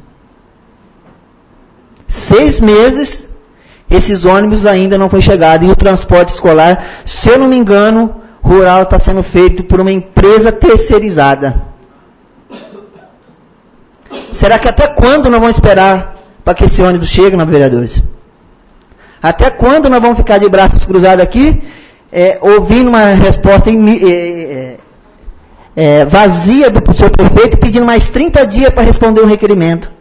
Speaker 7: 6 meses, esses ônibus ainda não foi chegado. E o transporte escolar, se eu não me engano, rural está sendo feito por uma empresa terceirizada. Será que até quando nós vamos esperar para que esse ônibus chegue, meus vereadores? Até quando nós vamos ficar de braços cruzados aqui, ouvindo uma resposta vazia do seu prefeito, pedindo mais 30 dias para responder um requerimento?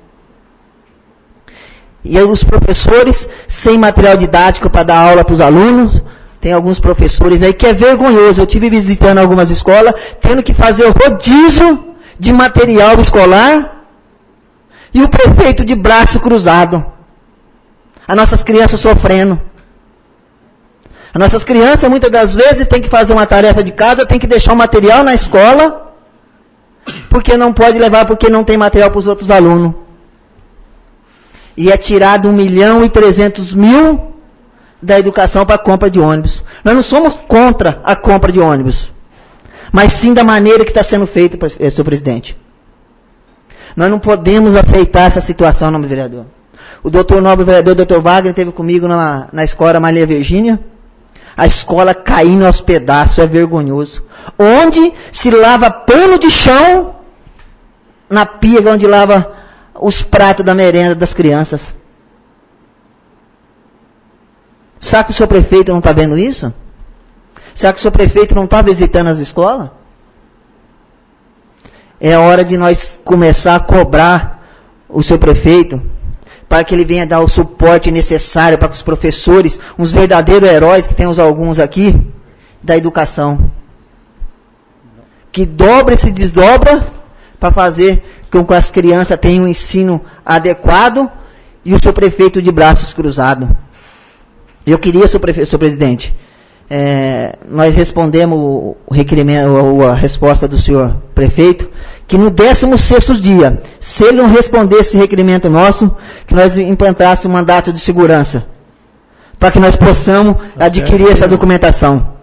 Speaker 7: E aí os professores, sem material didático para dar aula para os alunos, tem alguns professores aí que é vergonhoso. Eu estive visitando algumas escolas, tendo que fazer o rodízio de material escolar, e o prefeito de braço cruzado. As nossas crianças sofrendo. As nossas crianças, muitas das vezes, têm que fazer uma tarefa de casa, têm que deixar o material na escola, porque não pode levar, porque não tem material para os outros alunos. E é tirado 1.300.000 da educação para a compra de ônibus. Nós não somos contra a compra de ônibus, mas sim da maneira que está sendo feita, senhor presidente. Nós não podemos aceitar essa situação, nobre vereador. O doutor nobre vereador, doutor Wagner, esteve comigo na escola Maria Virgínia. A escola caindo aos pedaços, é vergonhoso. Onde se lava pano de chão na pia onde lava os pratos da merenda das crianças. Será que o seu prefeito não está vendo isso? Será que o seu prefeito não está visitando as escolas? É hora de nós começar a cobrar o seu prefeito para que ele venha dar o suporte necessário para que os professores, uns verdadeiros heróis, que temos alguns aqui, da educação, que dobra e se desdobra para fazer com que as crianças tenham um ensino adequado, e o seu prefeito de braços cruzados. Eu queria, senhor presidente, nós respondemos o requerimento, a resposta do senhor prefeito, que no 16º dia, se ele não respondesse esse requerimento nosso, que nós implantássemos um mandato de segurança, para que nós possamos adquirir essa documentação.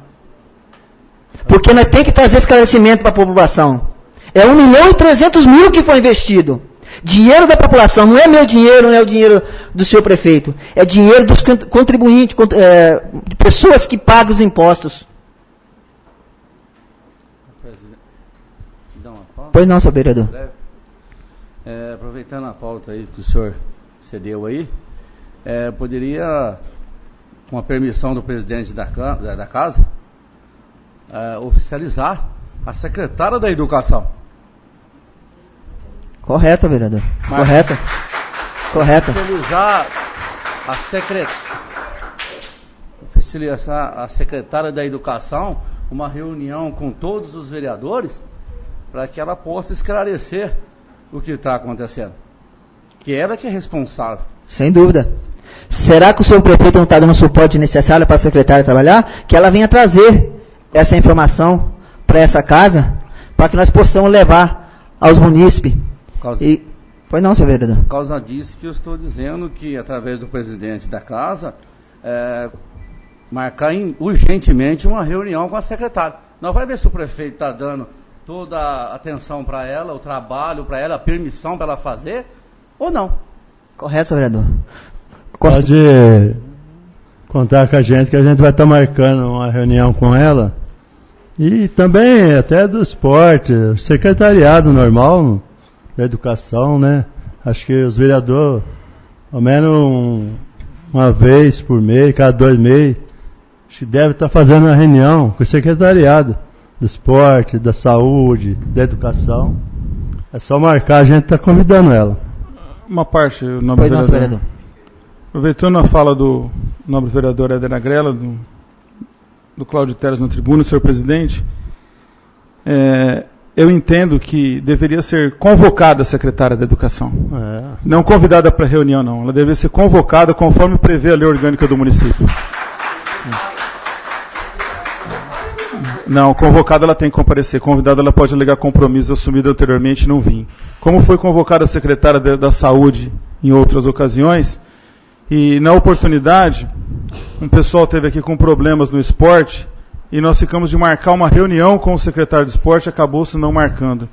Speaker 7: Porque nós temos que trazer esclarecimento para a população. É 1.300.000 que foi investido. Dinheiro da população, não é meu dinheiro, não é o dinheiro do senhor prefeito. É dinheiro dos contribuintes, de pessoas que pagam os impostos. Pois não, senhor vereador.
Speaker 6: Aproveitando a pauta aí que o senhor cedeu aí, poderia, com a permissão do presidente da casa, oficializar a secretária da Educação.
Speaker 7: Correto, vereador. Correto.
Speaker 6: Oficializar a secretária da Educação, uma reunião com todos os vereadores, para que ela possa esclarecer o que está acontecendo. Que ela que é responsável.
Speaker 7: Sem dúvida. Será que o senhor prefeito não está dando o suporte necessário para a secretária trabalhar? Que ela venha trazer essa informação para essa casa, para que nós possamos levar aos munícipes. Pois não, senhor vereador.
Speaker 6: Por causa disso que eu estou dizendo que, através do presidente da casa, marcar urgentemente uma reunião com a secretária. Nós vamos ver se o prefeito está dando toda a atenção para ela, o trabalho para ela, a permissão para ela fazer, ou não.
Speaker 7: Correto, senhor vereador.
Speaker 1: Pode contar com a gente, que a gente vai estar marcando uma reunião com ela. E também até do esporte, secretariado normal, da educação, né? Acho que os vereadores, ao menos uma vez por mês, cada 2 meses, acho que deve estar fazendo uma reunião com o secretariado do esporte, da saúde, da educação. É só marcar, a gente está convidando ela.
Speaker 4: Uma parte, o nobre vereador. Aproveitando a fala do nobre vereador Éder Agrela, do Cláudio Teres na tribuna, senhor presidente, eu entendo que deveria ser convocada a secretária da Educação. Não convidada para reunião, não. Ela deveria ser convocada conforme prevê a lei orgânica do município. Não, convocada ela tem que comparecer. Convidada ela pode alegar compromisso assumido anteriormente e não vir. Como foi convocada a secretária da Saúde em outras ocasiões, E na oportunidade, um pessoal teve aqui com problemas no esporte e nós ficamos de marcar uma reunião com o secretário de esporte e acabou-se não marcando.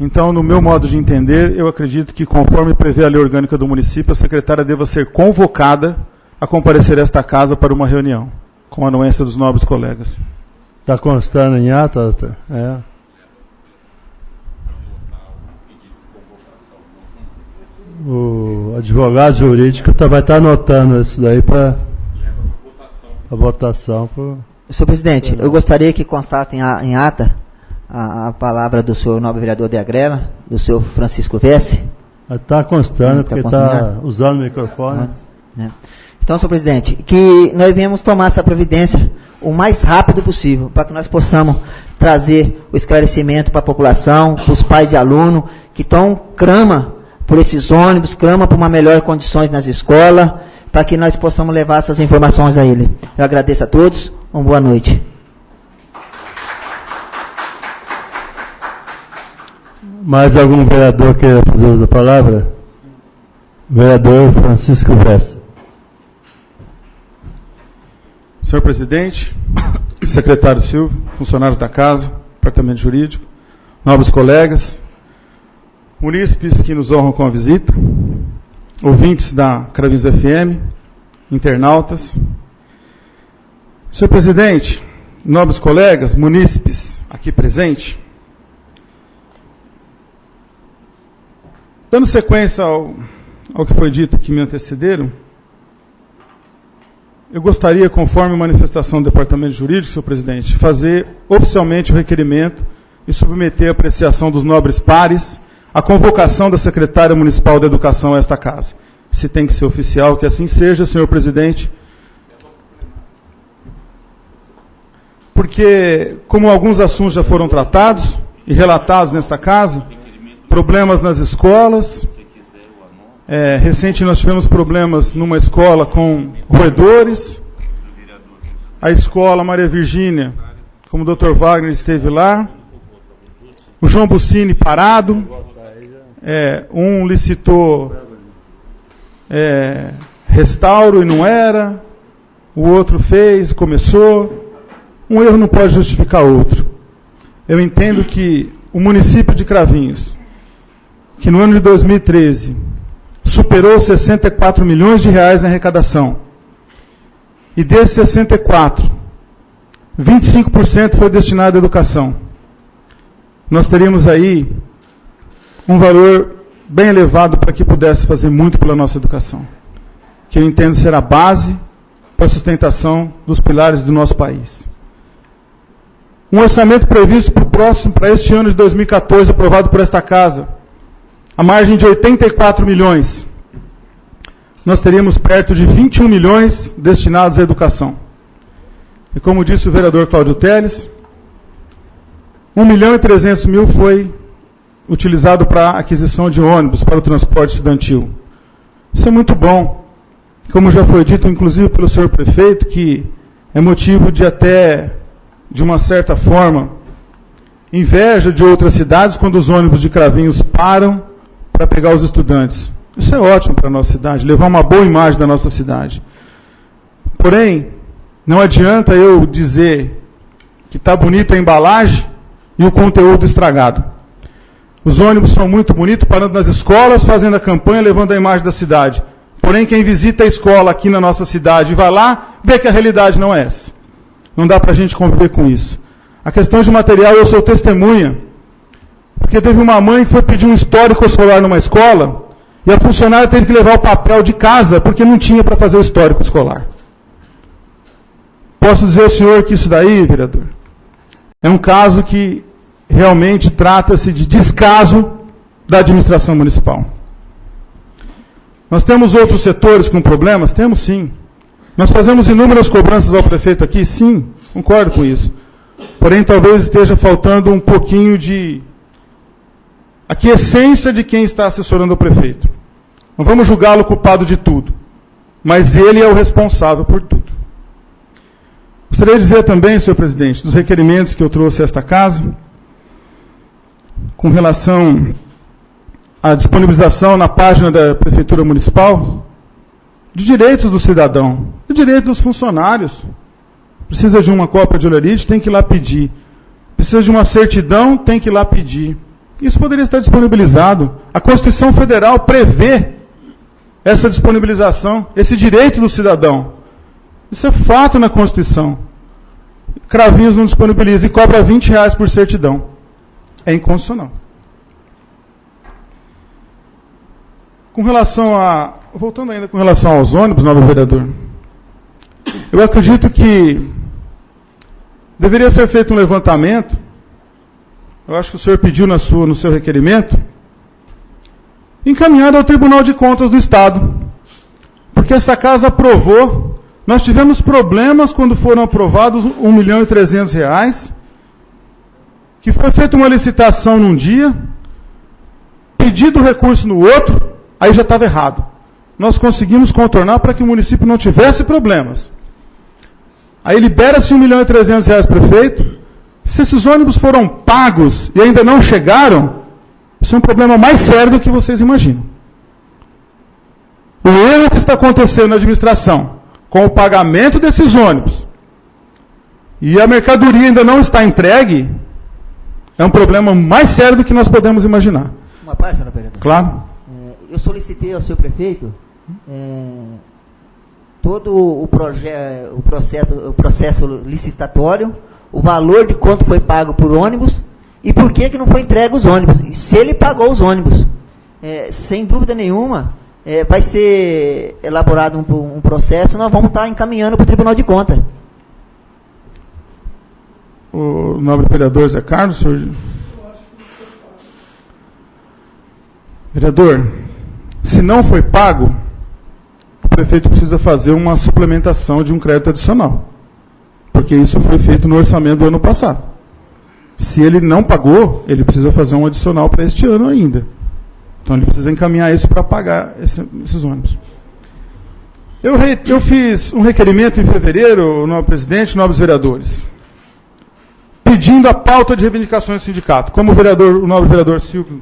Speaker 4: Então, no meu modo de entender, eu acredito que, conforme prevê a lei orgânica do município, a secretária deva ser convocada a comparecer a esta casa para uma reunião, com a anuência dos nobres colegas.
Speaker 1: Está constando em ata, doutor? É. O advogado jurídico vai estar anotando isso daí para a votação.
Speaker 7: Senhor presidente, eu gostaria que constasse em ata a palavra do senhor nobre vereador de Agrela, do senhor Francisco Vesse.
Speaker 1: Está constando, porque está usando o microfone.
Speaker 7: Então, senhor presidente, que nós venhamos tomar essa providência o mais rápido possível, para que nós possamos trazer o esclarecimento para a população, para os pais de aluno, que estão crama por esses ônibus, clama por uma melhor condições nas escolas, para que nós possamos levar essas informações a ele. Eu agradeço a todos, uma boa noite.
Speaker 1: Mais algum vereador queira fazer uso da palavra? Vereador Francisco Vessa.
Speaker 4: Senhor presidente, secretário Silvio, funcionários da casa, departamento jurídico, nobres colegas, munícipes que nos honram com a visita, ouvintes da Cravinhos FM, internautas. Senhor presidente, nobres colegas, munícipes aqui presentes, dando sequência ao que foi dito que me antecederam, eu gostaria, conforme a manifestação do Departamento Jurídico, senhor presidente, fazer oficialmente o requerimento e submeter a apreciação dos nobres pares a convocação da secretária municipal de educação a esta casa. Se tem que ser oficial, que assim seja, senhor presidente. Porque, como alguns assuntos já foram tratados e relatados nesta casa, problemas nas escolas. Recente nós tivemos problemas numa escola com roedores. A escola Maria Virgínia, como o Dr. Wagner esteve lá. O João Buccini parado. Um licitou restauro e não era. O outro fez, começou. Um erro não pode justificar outro. Eu entendo que o município de Cravinhos, que no ano de 2013 superou 64 milhões de reais em arrecadação, e desses 64, 25% foi destinado à educação. Nós teríamos aí um valor bem elevado para que pudesse fazer muito pela nossa educação, que eu entendo ser a base para a sustentação dos pilares do nosso país. Um orçamento previsto para este ano de 2014, aprovado por esta casa, a margem de 84 milhões, nós teríamos perto de 21 milhões destinados à educação. E como disse o vereador Cláudio Teles, 1.300.000 foi utilizado para a aquisição de ônibus para o transporte estudantil. Isso é muito bom. Como já foi dito, inclusive pelo senhor prefeito, que é motivo de até, de uma certa forma, inveja de outras cidades quando os ônibus de Cravinhos param para pegar os estudantes. Isso é ótimo para a nossa cidade, levar uma boa imagem da nossa cidade. Porém, não adianta eu dizer que está bonita a embalagem e o conteúdo estragado. Os ônibus são muito bonitos, parando nas escolas, fazendo a campanha, levando a imagem da cidade. Porém, quem visita a escola aqui na nossa cidade e vai lá, vê que a realidade não é essa. Não dá para a gente conviver com isso. A questão de material, eu sou testemunha, porque teve uma mãe que foi pedir um histórico escolar numa escola, e a funcionária teve que levar o papel de casa, porque não tinha para fazer o histórico escolar. Posso dizer ao senhor que isso daí, vereador, é um caso que realmente trata-se de descaso da administração municipal. Nós temos outros setores com problemas? Temos sim. Nós fazemos inúmeras cobranças ao prefeito aqui? Sim, concordo com isso. Porém, talvez esteja faltando um pouquinho de aquiescência de quem está assessorando o prefeito. Não vamos julgá-lo culpado de tudo, mas ele é o responsável por tudo. Gostaria de dizer também, senhor presidente, dos requerimentos que eu trouxe a esta casa, com relação à disponibilização na página da Prefeitura Municipal de direitos do cidadão, de direitos dos funcionários. Precisa de uma cópia de holerite, tem que ir lá pedir. Precisa de uma certidão, tem que ir lá pedir. Isso poderia estar disponibilizado. A Constituição Federal prevê essa disponibilização, esse direito do cidadão. Isso é fato na Constituição. Cravinhos não disponibiliza e cobra R$20 por certidão. É inconstitucional. Com relação a... Voltando ainda com relação aos ônibus, nobre vereador, eu acredito que deveria ser feito um levantamento, eu acho que o senhor pediu no seu requerimento, encaminhado ao Tribunal de Contas do Estado, porque essa casa aprovou, nós tivemos problemas quando foram aprovados R$1.300.000, que foi feita uma licitação num dia, pedido recurso no outro, aí já estava errado. Nós conseguimos contornar para que o município não tivesse problemas. Aí libera-se R$1.300.000, prefeito. Se esses ônibus foram pagos e ainda não chegaram, isso é um problema mais sério do que vocês imaginam. O erro que está acontecendo na administração, com o pagamento desses ônibus, e a mercadoria ainda não está entregue, é um problema mais sério do que nós podemos imaginar.
Speaker 7: Uma parte, senhor vereador?
Speaker 4: Claro.
Speaker 7: Eu solicitei ao senhor prefeito todo o processo licitatório, o valor de quanto foi pago por ônibus e por que não foi entregue os ônibus. E se ele pagou os ônibus, sem dúvida nenhuma, vai ser elaborado um processo e nós vamos estar encaminhando para o Tribunal de Contas.
Speaker 4: O nobre vereador Zé Carlos, senhor... Vereador, se não foi pago, o prefeito precisa fazer uma suplementação de um crédito adicional. Porque isso foi feito no orçamento do ano passado. Se ele não pagou, ele precisa fazer um adicional para este ano ainda. Então ele precisa encaminhar isso para pagar esses ônibus. Eu fiz um requerimento em fevereiro, nobre presidente, nobres vereadores, pedindo a pauta de reivindicações do sindicato. Como o nobre vereador Silvio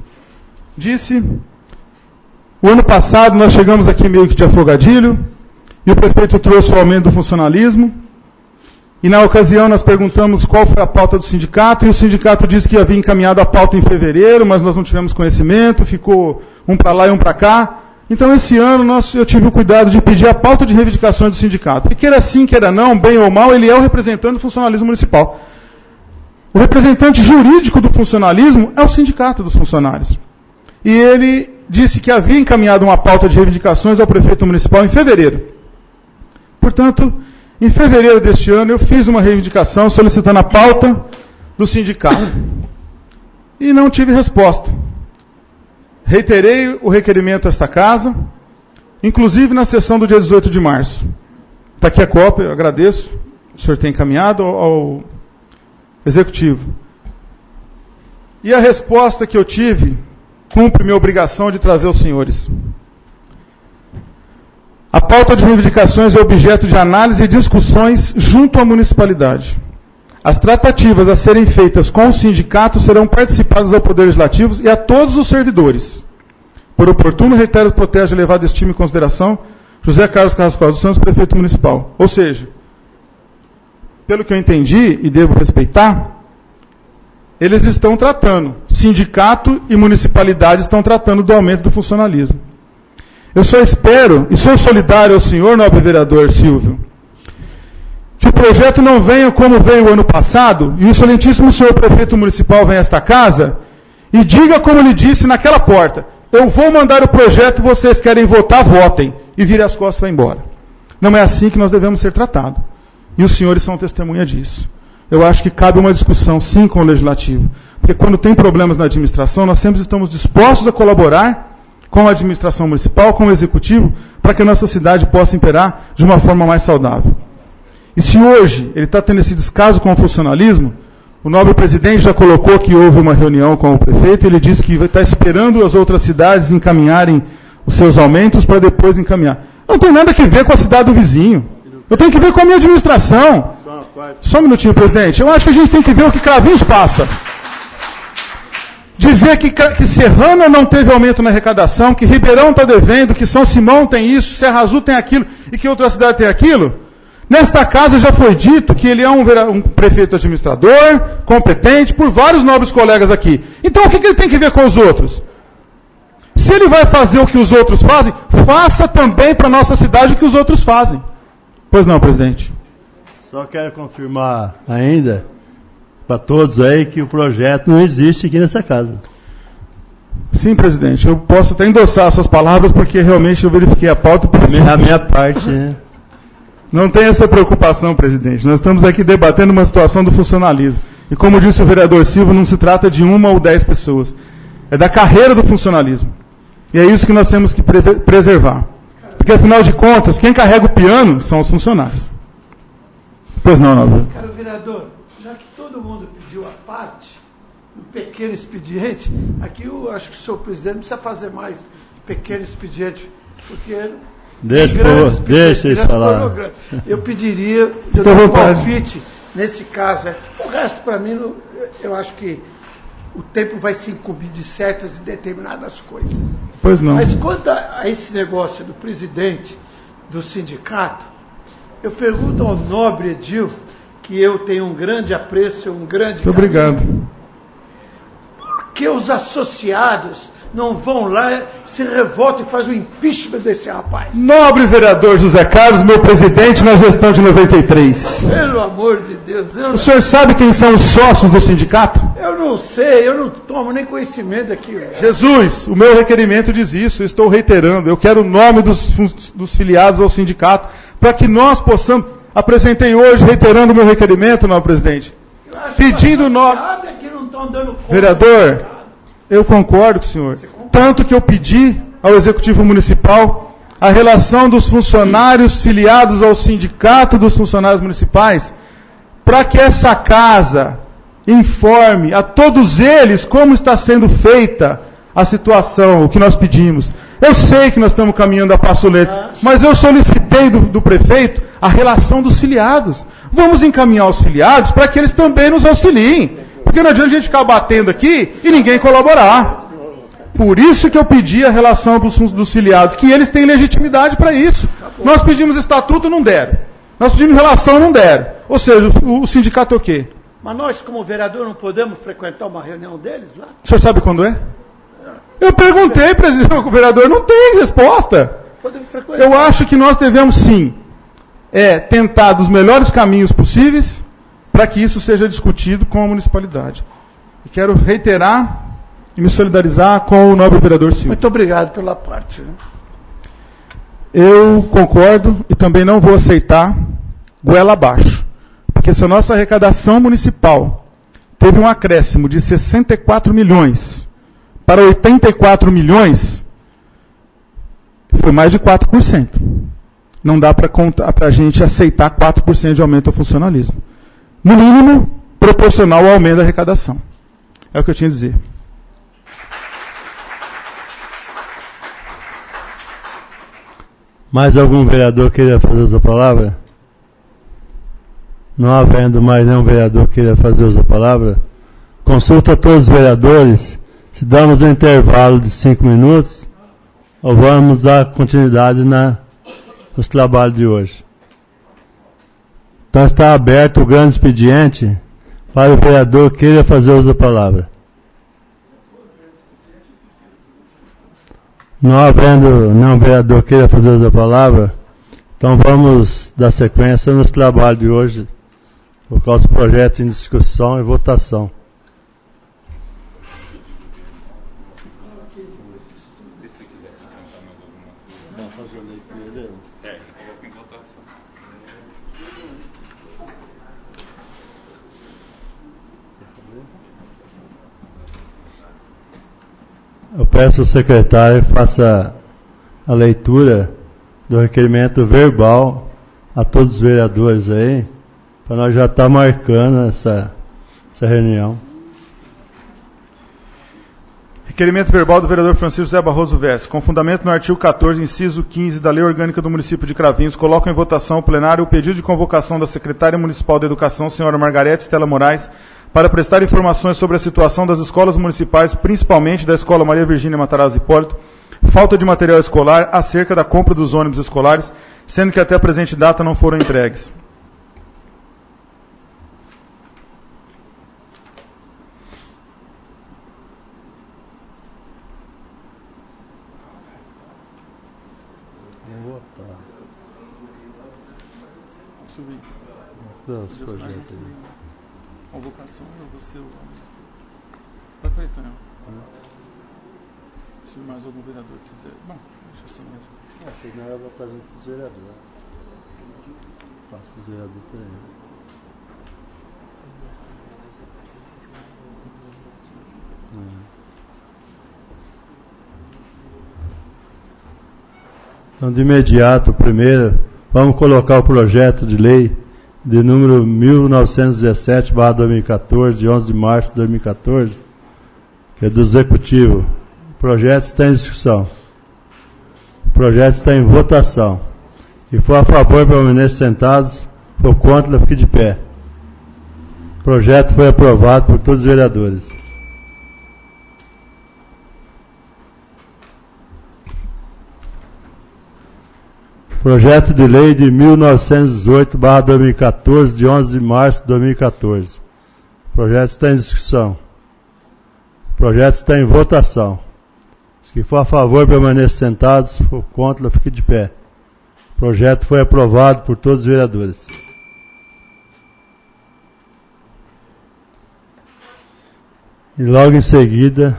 Speaker 4: disse, o ano passado nós chegamos aqui meio que de afogadilho, e o prefeito trouxe o aumento do funcionalismo, e na ocasião nós perguntamos qual foi a pauta do sindicato, e o sindicato disse que havia encaminhado a pauta em fevereiro, mas nós não tivemos conhecimento, ficou um para lá e um para cá. Então esse ano eu tive o cuidado de pedir a pauta de reivindicações do sindicato. E queira sim, queira não, bem ou mal, ele é o representante do funcionalismo municipal. O representante jurídico do funcionalismo é o sindicato dos funcionários. E ele disse que havia encaminhado uma pauta de reivindicações ao prefeito municipal em fevereiro. Portanto, em fevereiro deste ano, eu fiz uma reivindicação solicitando a pauta do sindicato. E não tive resposta. Reiterei o requerimento a esta casa, inclusive na sessão do dia 18 de março. Está aqui a cópia, eu agradeço. O senhor tem encaminhado ao executivo. E a resposta que eu tive cumpre minha obrigação de trazer aos senhores. A pauta de reivindicações é objeto de análise e discussões junto à municipalidade. As tratativas a serem feitas com o sindicato serão participadas ao Poder Legislativo e a todos os servidores. Por oportuno, reitero os protestos de elevado estima e consideração, José Carlos Carrasco dos Santos, prefeito municipal. Ou seja, pelo que eu entendi e devo respeitar, eles estão tratando, sindicato e municipalidade estão tratando do aumento do funcionalismo. Eu só espero, e sou solidário ao senhor, nobre vereador Silvio, que o projeto não venha como veio o ano passado, e o excelentíssimo senhor prefeito municipal venha a esta casa, e diga como lhe disse naquela porta, eu vou mandar o projeto, vocês querem votar, votem, e vire as costas e vai embora. Não é assim que nós devemos ser tratados. E os senhores são testemunha disso. Eu acho que cabe uma discussão, sim, com o Legislativo. Porque quando tem problemas na administração, nós sempre estamos dispostos a colaborar com a administração municipal, com o Executivo, para que a nossa cidade possa imperar de uma forma mais saudável. E se hoje ele está tendo esse descaso com o funcionalismo, o nobre presidente já colocou que houve uma reunião com o prefeito, ele disse que vai estar esperando as outras cidades encaminharem os seus aumentos para depois encaminhar. Não tem nada a ver com a cidade do vizinho. Eu tenho que ver com a minha administração. Só um minutinho, presidente. Eu acho que a gente tem que ver o que Cravinhos passa. Dizer que Serrana não teve aumento na arrecadação, que Ribeirão está devendo, que São Simão tem isso, Serra Azul tem aquilo e que outra cidade tem aquilo. Nesta casa já foi dito que ele é um prefeito administrador, competente, por vários nobres colegas aqui. Então o que ele tem que ver com os outros? Se ele vai fazer o que os outros fazem, faça também para a nossa cidade o que os outros fazem. Pois não, presidente?
Speaker 1: Só quero confirmar ainda, para todos aí, que o projeto não existe aqui nessa casa.
Speaker 4: Sim, presidente. Eu posso até endossar suas palavras, porque realmente eu verifiquei a pauta.
Speaker 1: A minha parte, né?
Speaker 4: Não tem essa preocupação, presidente. Nós estamos aqui debatendo uma situação do funcionalismo. E como disse o vereador Silva, não se trata de 1 ou 10 pessoas. É da carreira do funcionalismo. E é isso que nós temos que preservar. Porque, afinal de contas, quem carrega o piano são os funcionários. Pois não, Nobel.
Speaker 8: Caro vereador, já que todo mundo pediu a parte, um pequeno expediente, aqui eu acho que o senhor presidente não precisa fazer mais pequeno expediente, porque...
Speaker 1: Deixa eles falar.
Speaker 8: Eu pediria, eu dou um palpite nesse caso. O resto, para mim, eu acho que o tempo vai se incumbir de certas e determinadas coisas.
Speaker 4: Pois não.
Speaker 8: Mas quanto a esse negócio do presidente do sindicato, eu pergunto ao nobre Edil, que eu tenho um grande apreço, um grande
Speaker 4: carinho. Muito obrigado.
Speaker 8: Por que os associados não vão lá, se revoltam e fazem o impeachment desse rapaz?
Speaker 4: Nobre vereador José Carlos, meu presidente na gestão de 93.
Speaker 8: Pelo amor de Deus.
Speaker 4: O senhor sabe quem são os sócios do sindicato?
Speaker 8: Eu não sei, eu não tomo nem conhecimento aqui.
Speaker 4: Jesus, o meu requerimento diz isso, eu estou reiterando. Eu quero o nome dos filiados ao sindicato, para que nós possamos... Apresentei hoje, reiterando o meu requerimento, nobre presidente. Pedindo o nome... Vereador... Eu concordo com o senhor. Tanto que eu pedi ao Executivo Municipal a relação dos funcionários filiados ao Sindicato dos Funcionários Municipais, para que essa casa informe a todos eles como está sendo feita a situação, o que nós pedimos. Eu sei que nós estamos caminhando a passo lento, mas eu solicitei do prefeito a relação dos filiados. Vamos encaminhar os filiados para que eles também nos auxiliem. Porque não adianta a gente ficar batendo aqui e ninguém colaborar. Por isso que eu pedi a relação dos filiados, que eles têm legitimidade para isso. Nós pedimos estatuto, não deram. Nós pedimos relação, não deram. Ou seja, o sindicato é o quê?
Speaker 8: Mas nós, como vereador, não podemos frequentar uma reunião deles lá?
Speaker 4: O senhor sabe quando é? Eu perguntei, presidente, o vereador não tem resposta. Eu acho que nós devemos, sim, tentar dos melhores caminhos possíveis para que isso seja discutido com a municipalidade. E quero reiterar e me solidarizar com o nobre vereador Silva.
Speaker 8: Muito obrigado pela parte.
Speaker 4: Eu concordo e também não vou aceitar goela abaixo. Porque se a nossa arrecadação municipal teve um acréscimo de 64 milhões para 84 milhões, foi mais de 4%. Não dá para a gente aceitar 4% de aumento ao funcionalismo. No mínimo, proporcional ao aumento da arrecadação. É o que eu tinha a dizer.
Speaker 1: Mais algum vereador queira fazer uso da palavra? Não havendo mais nenhum vereador queira fazer uso da palavra, consulta a todos os vereadores se damos um intervalo de 5 minutos ou vamos dar continuidade nos trabalhos de hoje. Então está aberto o grande expediente para o vereador que queira fazer uso da palavra. Não havendo nenhum vereador que queira fazer uso da palavra, então vamos dar sequência nos trabalhos de hoje, por causa do projeto em discussão e votação. Eu peço ao secretário que faça a leitura do requerimento verbal a todos os vereadores aí, para nós já estar marcando essa reunião.
Speaker 4: Requerimento verbal do vereador Francisco José Barroso Vess. Com fundamento no artigo 14, inciso 15 da Lei Orgânica do Município de Cravinhos, coloco em votação ao plenário o pedido de convocação da secretária municipal de Educação, senhora Margarete Estela Moraes, para prestar informações sobre a situação das escolas municipais, principalmente da Escola Maria Virgínia Matarazzo Hipólito, falta de material escolar acerca da compra dos ônibus escolares, sendo que até a presente data não foram entregues. Convocação, você... Vai para aí, Tonel. Se mais algum vereador quiser... Bom, deixa assim mesmo.
Speaker 1: Achei que não era votar junto dos vereadores. Passa os vereadores também. Então, de imediato, primeiro, vamos colocar o projeto de lei de número 1917/2014, de 11 de março de 2014, que é do Executivo. O projeto está em discussão. O projeto está em votação. Se for a favor, permaneçam sentados. Se for contra, fique de pé. O projeto foi aprovado por todos os vereadores. Projeto de lei de 1918/2014, de 11 de março de 2014. O projeto está em discussão. O projeto está em votação. Se for a favor, permaneçam sentados. Se for contra, fique de pé. O projeto foi aprovado por todos os vereadores. E logo em seguida,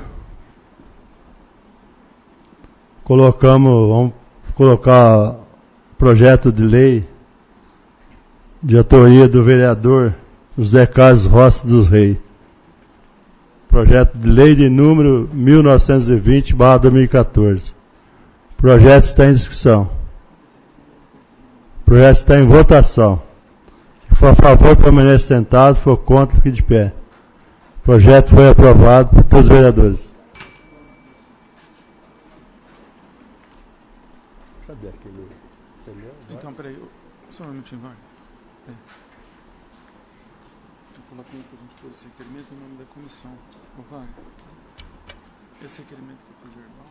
Speaker 1: vamos colocar projeto de lei de autoria do vereador José Carlos Rossi dos Reis. Projeto de lei de número 1920/2014. O projeto está em discussão. O projeto está em votação. Se for a favor, permaneça sentado. Se for contra, fique de pé. O projeto foi aprovado por todos os vereadores. Cadê aquele?
Speaker 4: Então, peraí, só um minutinho, vai. Vou falar com ele para a gente pôr esse requerimento em nome da comissão. Vai. Esse requerimento que foi verbal.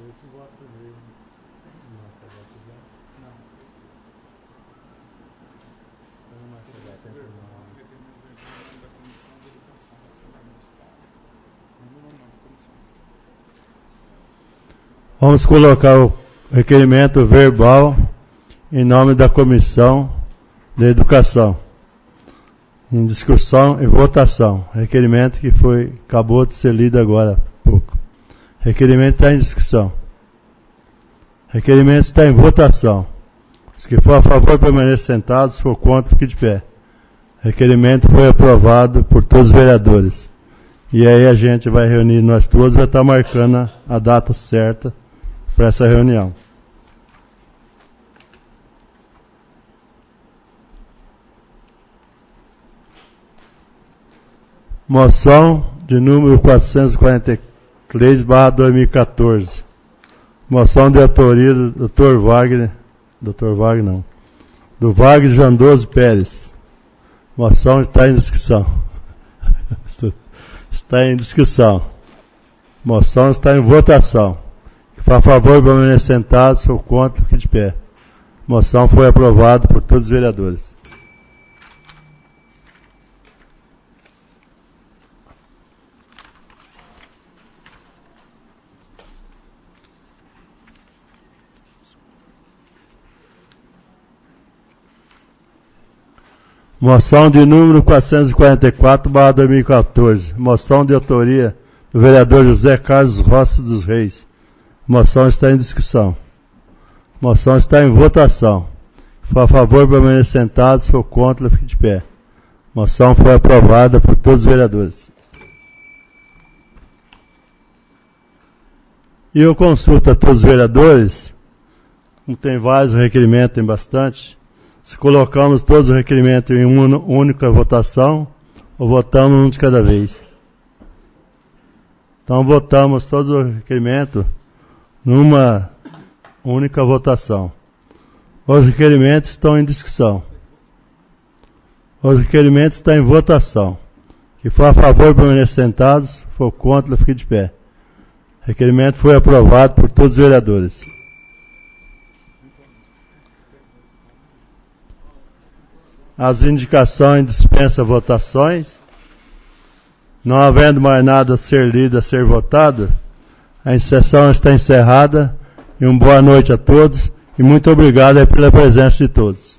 Speaker 1: Esse voto primeiro. Não, tá voto já. Não. Vamos colocar o requerimento verbal em nome da Comissão de Educação. Em discussão e votação. Requerimento que acabou de ser lido agora há pouco. Requerimento está em discussão. Requerimento está em votação. Se que for a favor, permaneça sentado. Se for contra, fique de pé. Requerimento foi aprovado por todos os vereadores. E aí a gente vai reunir nós todos, vai estar marcando a data certa para essa reunião. Moção de número 443/2014. Moção de autoria do Dr. Wagner. Dr. Wagner não. Do Wagner Jandoso Pérez. Moção está em discussão. Está em discussão. Moção está em votação. Por favor, permaneça sentado. Se for contra, fique de pé. Moção foi aprovada por todos os vereadores. Moção de número 444/2014. Moção de autoria do vereador José Carlos Rossi dos Reis. Moção está em discussão. Moção está em votação. Se for a favor, permaneça sentado. Se for contra, fique de pé. Moção foi aprovada por todos os vereadores. E eu consulto a todos os vereadores, como tem vários requerimentos, tem bastante. Se colocamos todos os requerimentos em uma única votação, ou votamos um de cada vez? Então votamos todo o requerimento numa única votação. Os requerimentos estão em discussão. Os requerimentos estão em votação. Quem for a favor, permaneça sentados. Se for contra, fique de pé. O requerimento foi aprovado por todos os vereadores. As indicações dispensam votações. Não havendo mais nada a ser lido, a ser votado, a sessão está encerrada. E uma boa noite a todos. E muito obrigado pela presença de todos.